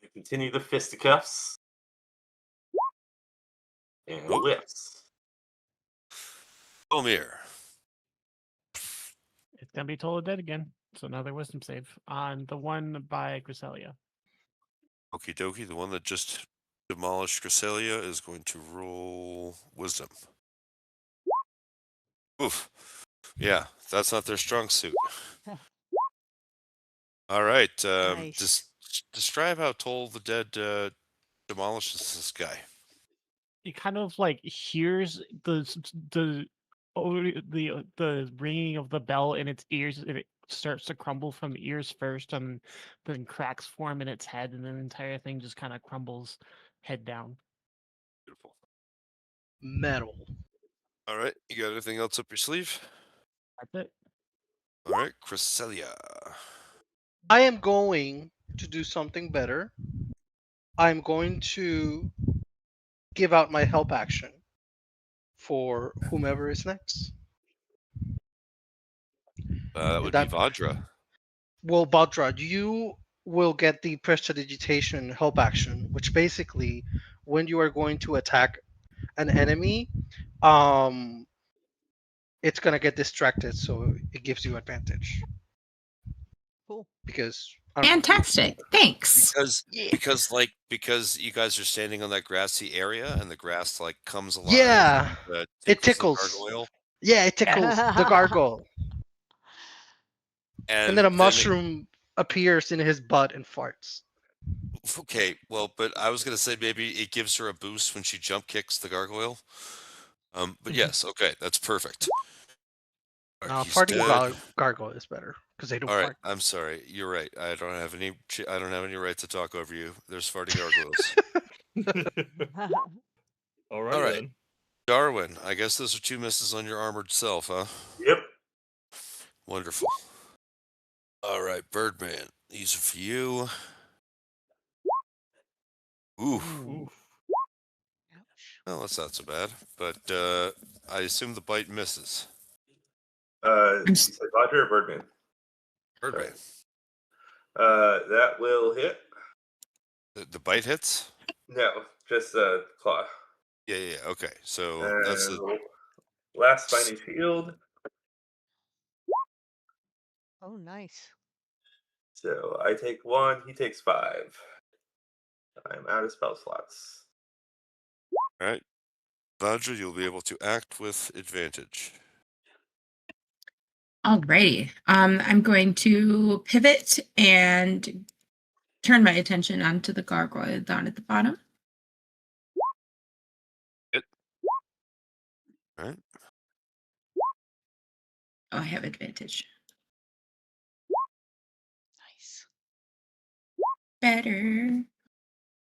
I continue the fisticuffs. And Oh. whiffs. Omir. It's gonna be total dead again. So another wisdom save on the one by Griselia. Okie dokie. The one that just demolished Cresselia is going to roll wisdom. Oof. Yeah, that's not their strong suit. All right. Nice. Describe how Toll the Dead demolishes this guy. He kind of like hears the the ringing of the bell in its ears, and it starts to crumble from the ears first, and then cracks form in its head, and then the entire thing just kind of crumbles head down. Beautiful. Metal. All right. You got anything else up your sleeve? That's it. All right, Cresselia. I am going to do something better. I'm going to give out my help action for whomever is next. That would That- be Vajra. Well, Badra, you will get the prestidigitation help action, which basically, when you are going to attack an enemy, it's gonna get distracted, so it gives you advantage. Cool. Because I don't know. Fantastic. Thanks. Because you guys are standing on that grassy area and the grass like comes alive. Yeah, it the tickles. gargoyle, Yeah, it tickles the gargoyle, and then a mushroom appears in his butt and farts. Okay, well, but I was gonna say maybe it gives her a boost when she jump kicks the gargoyle. But yes, okay, that's perfect. All right, he's Farting dead. gargoyle is better because they don't All right, fart. I'm sorry. You're right. I don't have any right to talk over you. There's farting gargoyles. All right, All right. then. Darwin, I guess those are 2 misses on your armored self, huh? Yep. Wonderful. All right, Birdman, these are for you. Ooh. Oof. Ouch. Well, that's not so bad. But I assume the bite misses. You said Roger or Birdman? Birdman. That will hit. The bite hits? No, just a claw. Yeah. Okay. So that's And last spiny shield. Oh, nice. So I take 1, he takes 5. I'm out of spell slots. all right. Vajra, you'll be able to act with advantage. Alrighty. I'm going to pivot and turn my attention onto the gargoyle down at the bottom. All right. Oh, I have advantage. Nice. Better.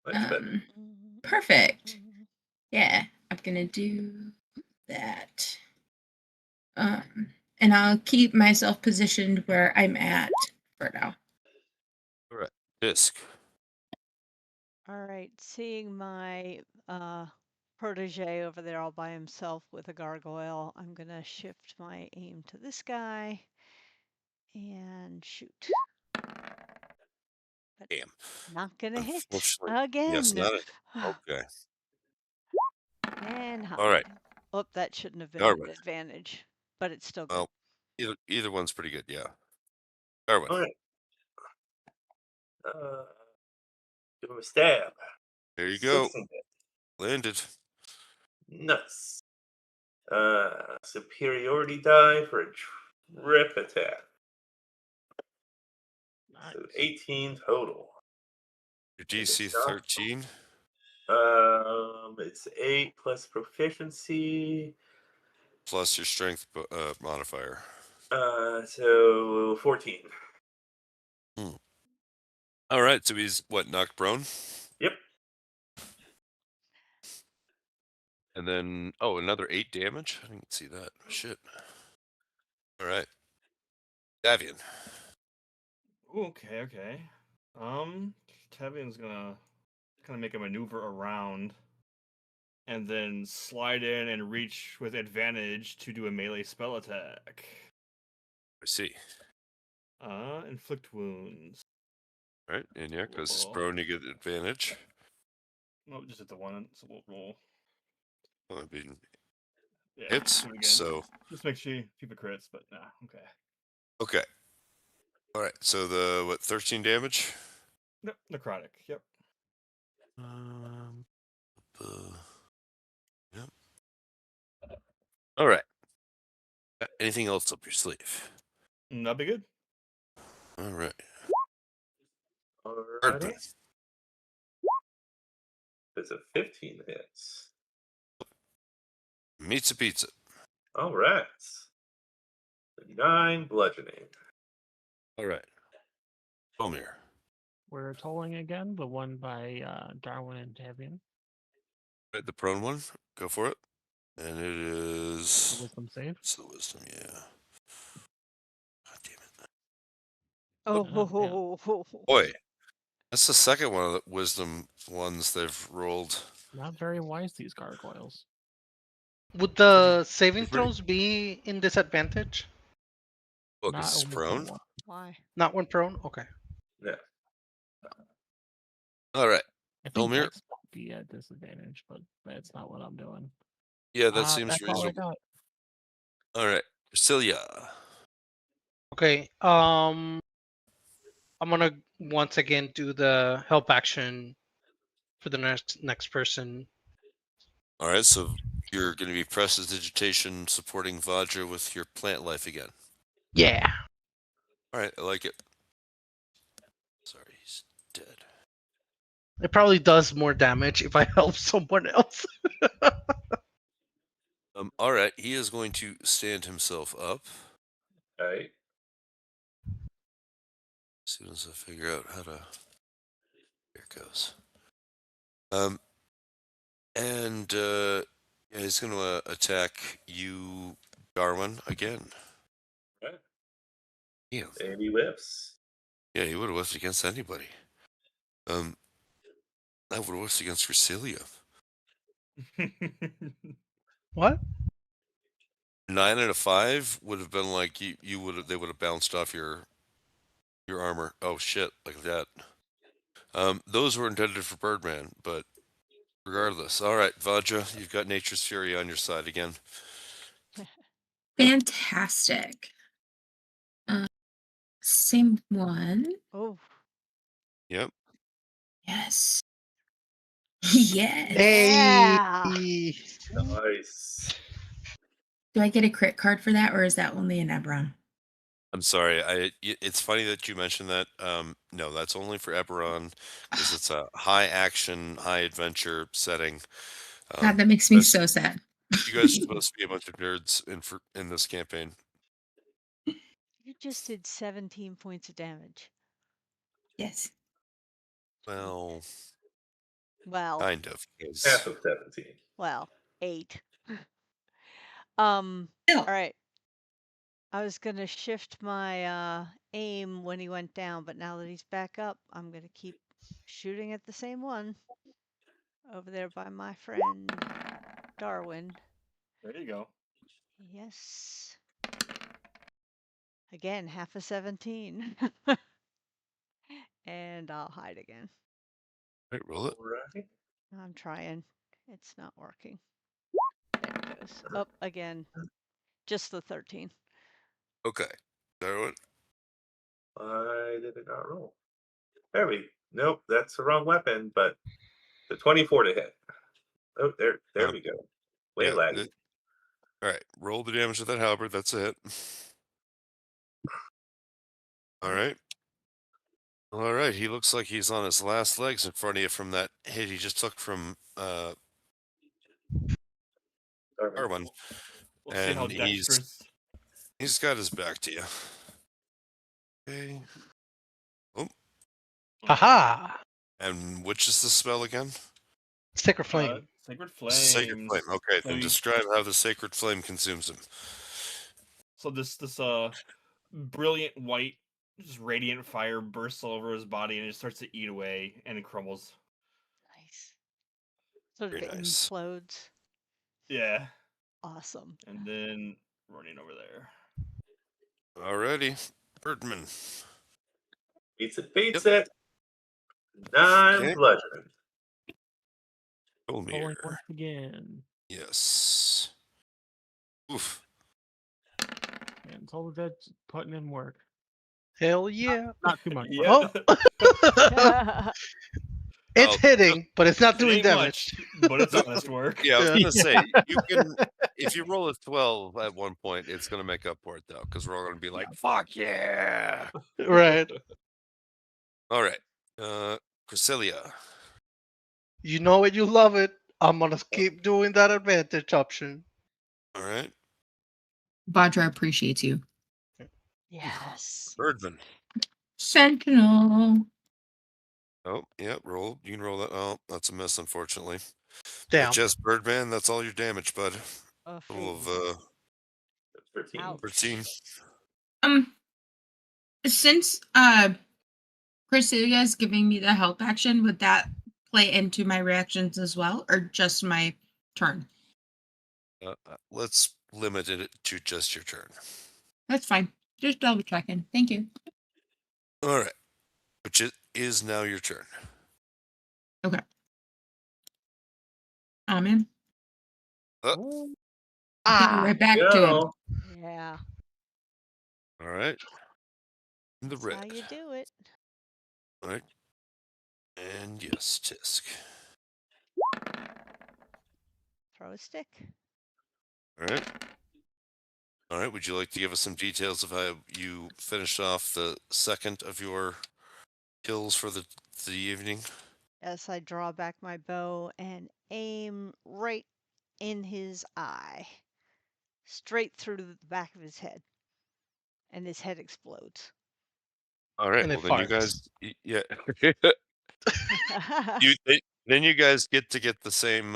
Much better. Perfect. Yeah, I'm gonna do that. And I'll keep myself positioned where I'm at for now. All right. Disc. All right, seeing my protege over there all by himself with a gargoyle, I'm gonna shift my aim to this guy and shoot. But Damn. not gonna hit Unfortunately, again. yes, not it. Okay. And hide. All right. Oh, that shouldn't have been Darwin. an advantage, but it's still good. Well, either one's pretty good. Yeah. Darwin. All right. Give him a stab. There you go. 16 hit. Landed. Nice. Superiority die for a trip attack. Nice. So 18 total. Your DC it's not- 13. It's 8 plus proficiency. Plus your strength modifier. So 14. All right. So he's what, knocked prone? Yep. And then, another 8 damage? I didn't see that. Shit. All right. Davian. Okay. Tavian's gonna kind of make a maneuver around, and then slide in and reach with advantage to do a melee spell attack. I see. Inflict wounds. All right. And yeah, because it's Cool. prone, you get advantage. No, just at the one, so we'll roll. Well, I mean, Yeah, hits. do it again. So, Just make sure you keep the crits, but nah, okay. okay. All right. So the 13 damage? Yep, necrotic. Yep. Yep. All right. Anything else up your sleeve? That'd be good. All right. Alrighty. Birdman. It's a 15 hits. Meets a pizza. All right. 9 bludgeoning. All right. Bomir. We're tolling again, the one by Darwin and Tavian. Right, the prone one. Go for it. And it The is. wisdom save. It's the wisdom, yeah. God damn it. Oh, Boy, that's the second one of the wisdom ones they've rolled. Not very wise, these gargoyles. Would the Pretty- saving pretty- throws be in disadvantage? Well, Not because it's only prone. for one. why? Not when prone? Okay. Yeah. All right. I think Elmir? Dex might be at disadvantage, but that's not what I'm doing. Yeah, that seems That's all I reasonable. got. All right. Priscilla. Okay. I'm gonna once again do the help action for the next person. All right. So you're going to be prestidigitation supporting Vajra with your plant life again. Yeah. All right. I like it. Sorry, he's dead. It probably does more damage if I help someone else. All right. He is going to stand himself up. All right. As soon as I figure out how to. There it goes. And yeah, he's going to attack you, Darwin, again. Right. Yeah, And he whiffs. yeah, he would have whiffed against anybody. I would have whiffed against Gracilia. What? 9 and a 5 would have been like you would have. They would have bounced off your armor. Oh shit, like that. Those were intended for Birdman, but regardless. All right, Vajra, you've got Nature's Fury on your side again. Fantastic. Same one. Oh, Yep. Yes. Yes. yeah. Nice. Do I get a crit card for that, or is that only in Eberron? I'm sorry. It's funny that you mentioned that. No, that's only for Eberron because it's a high action, high adventure setting. God, that makes me that's- so sad. You guys are supposed to be a bunch of nerds in this campaign. You just did 17 points of damage. Yes. Well, Well, kind of. 'cause- Half of 17. well, 8. Still. All right. I was gonna shift my aim when he went down, but now that he's back up, I'm gonna keep shooting at the same one over there by my friend Darwin. There you go. Yes. Again, half a 17. And I'll hide again. Right, roll it. Right. I'm trying. It's not working. goes. Up again. Just the 13. Okay. Darwin. Why did it not roll? There we. Nope, that's the wrong weapon. But the 24 to hit. Oh, there we go. Way Yeah, laggy. All right. Roll the damage with that halberd. That's a hit. All right. All right. He looks like he's on his last legs in front of you from that hit he just took from Darwin. We'll see how And dexterous. he's got his back to you. Okay. Haha! And which is the spell again? Sacred flame. Sacred flame. Sacred flame. Okay, then Maybe- describe how the sacred flame consumes him. So this brilliant white, just radiant fire bursts all over his body and it starts to eat away and it crumbles. Nice. Sort of Very nice. implodes. Yeah. Awesome. And then running over there. Alrighty. Birdman. Beats it. 9 Okay. bludgeoning. Rolling Olmir. once again. Yes. Oof. And told that putting in work. Hell yeah! Not too much. Oh. It's Oh, hitting, but it's not It doing ain't damage. much, but it's honest work. Yeah, I was Yeah. gonna say you can if you roll a 12 at one point, it's gonna make up for it though, because we're all gonna be like, "Fuck yeah!" Right. All right, Cresselia. You know it, you love it. I'm gonna keep doing that advantage option. All right, Vajra appreciates you. Yes. Birdman. Sentinel. Oh, yeah, roll. You can roll that. Oh, that's a miss, unfortunately. Damn. Just Birdman. That's all your damage, bud. Oh, Total fake. of 13. Ouch. 13. Since Cresselia is giving me the help action, would that play into my reactions as well, or just my turn? Let's limit it to just your turn. That's fine. Just double checking. Thank you. All right, which is now your turn. I'm in. Oh, Go right back to him. Go. Yeah. all right. In the That's red. how you do it. All right. And yes, Tisk. Throw a stick. All right. All right. Would you like to give us some details of how you finished off the second of your kills for the evening? Yes, I draw back my bow and aim right in his eye. Straight through the back of his head. And his head explodes. All right. And Well, it then you farts. guys, yeah. Then you guys get to get the same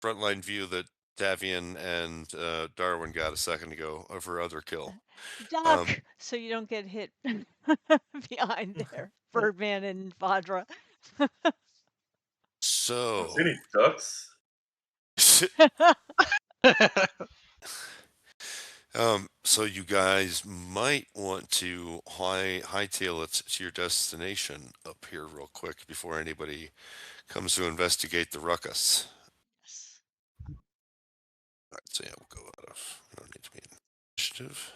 frontline view that Davian and Darwin got a second ago of her other kill. Duck! So you don't get hit behind there. Birdman and Vajra. So, See any ducks? so you guys might want to hightail it to your destination up here real quick before anybody comes to investigate the ruckus. Yes. All right, so yeah, we'll go out of. We don't need to be in initiative.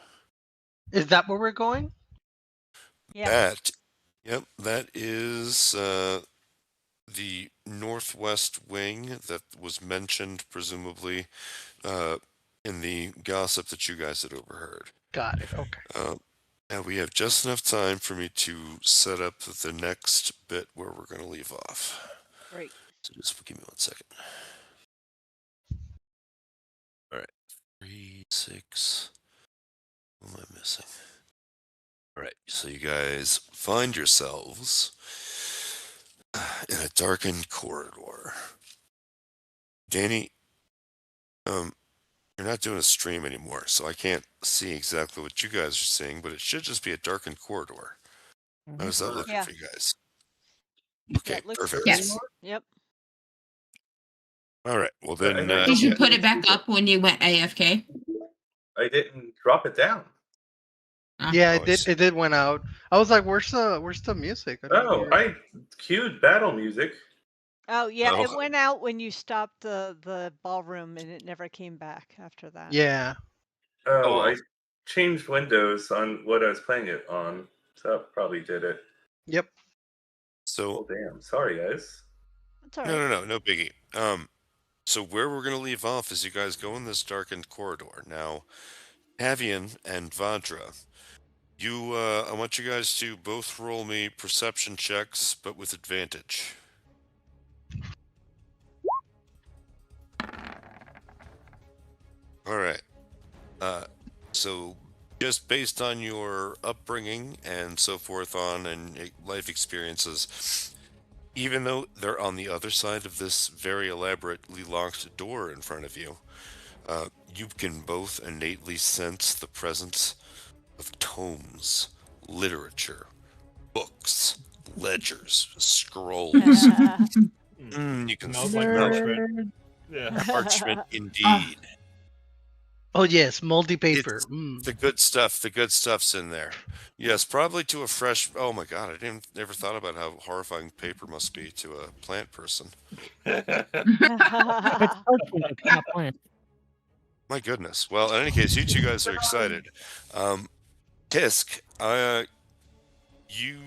Is that where we're going? Yeah. That is the northwest wing that was mentioned, presumably, in the gossip that you guys had overheard. Got it. Okay. And we have just enough time for me to set up the next bit where we're going to leave off. Great. So just give me 1 second. All right. 3, 6. What am I missing? All right. So you guys find yourselves in a darkened corridor. Danny, you're not doing a stream anymore, so I can't see exactly what you guys are seeing, but it should just be a darkened corridor. How does that look Yeah. for you guys? Yeah, Okay, it looks perfect. good. Yes. Yep. All right. Well, Yeah, then, I Did you Yeah. put it back up when you went AFK? I didn't drop it down. Yeah, Oh, it I did. see. It did went out. I was like, "Where's the music?" I didn't Oh, hear it. I queued battle music. Oh yeah, Oh. it went out when you stopped the ballroom, and it never came back after that. Yeah. Oh, well. I changed Windows on what I was playing it on, so that probably did it. Yep. Oh So damn! Sorry, guys. That's all right. no biggie. So where we're gonna leave off is you guys go in this darkened corridor. Now, Tavian and Vadra, I want you guys to both roll me perception checks, but with advantage. All right. So just based on your upbringing and so forth and life experiences, even though they're on the other side of this very elaborately locked door in front of you, you can both innately sense the presence of tomes, literature, books, ledgers, scrolls. You can Smells smell like it. parchment. Yeah. Parchment indeed. Oh yes, moldy paper. It's the good stuff. The good stuff's in there. Yes, probably to a fresh. Oh my God, I never thought about how horrifying paper must be to a plant person. It's parchment, it's not plant. My goodness. Well, in any case, you two guys are excited. Tisk, you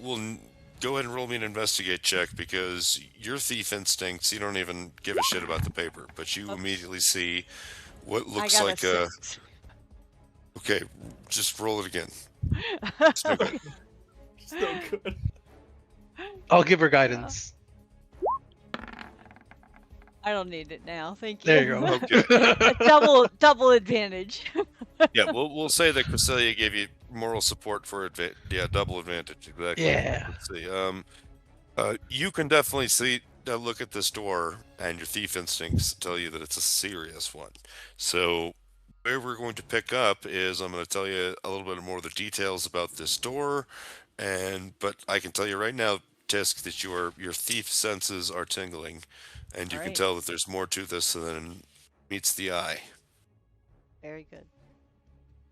will go ahead and roll me an investigate check because your thief instincts, you don't even give a shit about the paper, but you immediately see what I looks got like a 6. Okay, just roll it again. No good. So good. I'll give her guidance. I don't need it now. Thank you. There you go. Okay. double advantage. Yeah, we'll say that Cresselia gave you moral support for double advantage. Exactly. Yeah. Let's see. You can definitely see look at this door, and your thief instincts tell you that it's a serious one. So where we're going to pick up is I'm going to tell you a little bit more of the details about this door, but I can tell you right now, Tisk, that your thief senses are tingling, and you can Alright. tell that there's more to this than meets the eye. Very good.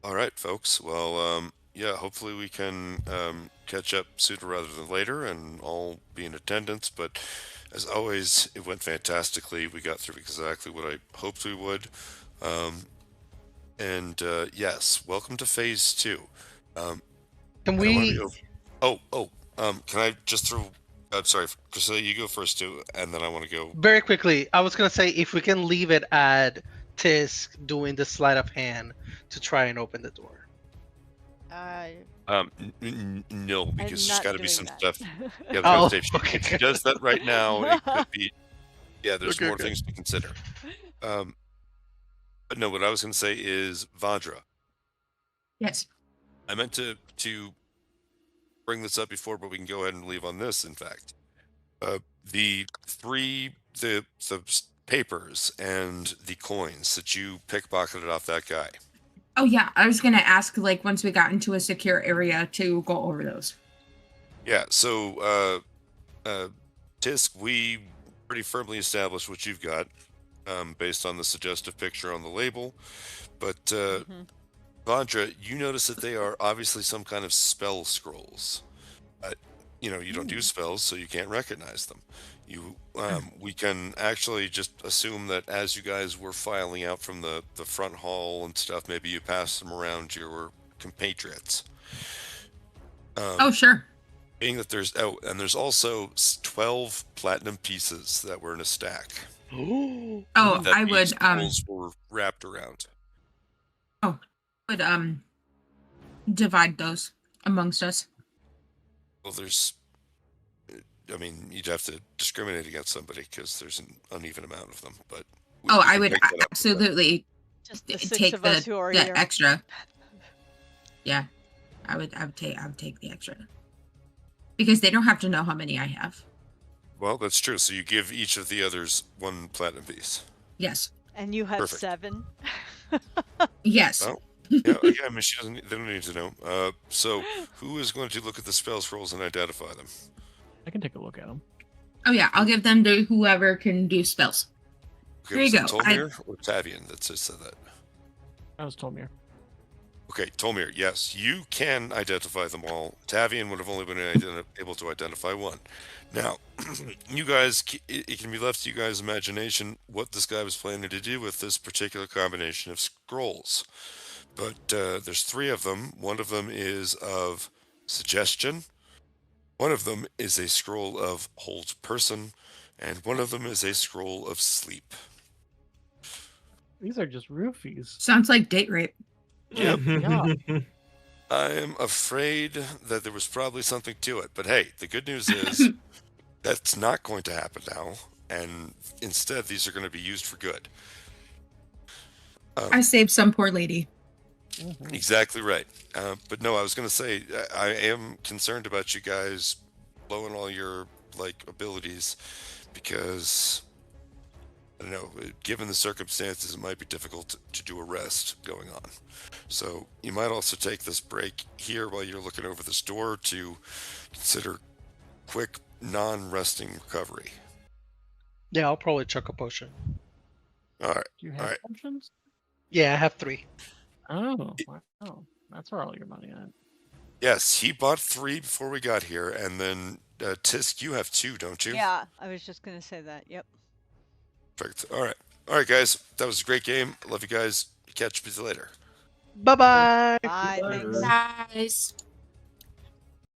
All right, folks. Well, yeah, hopefully we can catch up sooner rather than later and all be in attendance. But as always, it went fantastically. We got through exactly what I hoped we would. Yes, welcome to phase 2. Can we? Can I just throw? I'm sorry, Priscilla, you go first too, and then I want to go. Very quickly, I was gonna say if we can leave it at Tisk doing the sleight of hand to try and open the door. No, because there's not got to be doing some that. stuff. Yeah, I was gonna say, okay. if she does that right now, it could be. Yeah, there's Okay, more okay. things to consider. But no, what I was going to say is Vadra. Yes. I meant to bring this up before, but we can go ahead and leave on this. In fact, the papers and the coins that you pickpocketed off that guy. Oh yeah, I was gonna ask like once we got into a secure area to go over those. Yeah. So, Tisk, we pretty firmly established what you've got, based on the suggestive picture on the label, but Vadra, you notice that they are obviously some kind of spell scrolls. You don't do spells, so you can't recognize them. We can actually just assume that as you guys were filing out from the front hall and stuff, maybe you passed them around your compatriots. Oh sure. Being that there's also 12 platinum pieces that were in a stack. Oh, that I would these scrolls were wrapped around. Divide those amongst us. Well, you'd have to discriminate against somebody because there's an uneven amount of them. But I would absolutely Just the 6 take of us who are the here. extra. Yeah, I would take the extra because they don't have to know how many I have. Well, that's true. So you give each of the others 1 platinum piece. Yes. And you have Perfect. 7. Yes. Oh, yeah. They don't need to know. So who is going to look at the spell scrolls and identify them? I can take a look at them. Oh yeah, I'll give them to whoever can do spells. Okay, There you was go. it Tolmir or Tavian that just said that? I was Tolmir. Okay, Tolmir, yes, you can identify them all. Tavian would have only been able to identify one. Now, you guys, it can be left to you guys' imagination what this guy was planning to do with this particular combination of scrolls. But there's 3 of them. One of them is of suggestion. One of them is a scroll of hold person, and one of them is a scroll of sleep. These are just roofies. Sounds like date rape. Yep. Yeah. I am afraid that there was probably something to it, but hey, the good news is that's not going to happen now, and instead these are going to be used for good. I saved some poor lady. Exactly right. But no, I was going to say I am concerned about you guys blowing all your abilities because I don't know. Given the circumstances, it might be difficult to do a rest going on. So you might also take this break here while you're looking over this door to consider quick non-resting recovery. Yeah, I'll probably chuck a potion. All right. Do you have All right. potions? Yeah, I have 3. Oh, wow. That's where all your money at. Yes, he bought 3 before we got here, and then Tisk, you have 2, don't you? Yeah, I was just gonna say that. Yep. Perfect. All right, guys. That was a great game. Love you guys. Catch you later. Bye-bye. Bye. Later. Thanks. Nice.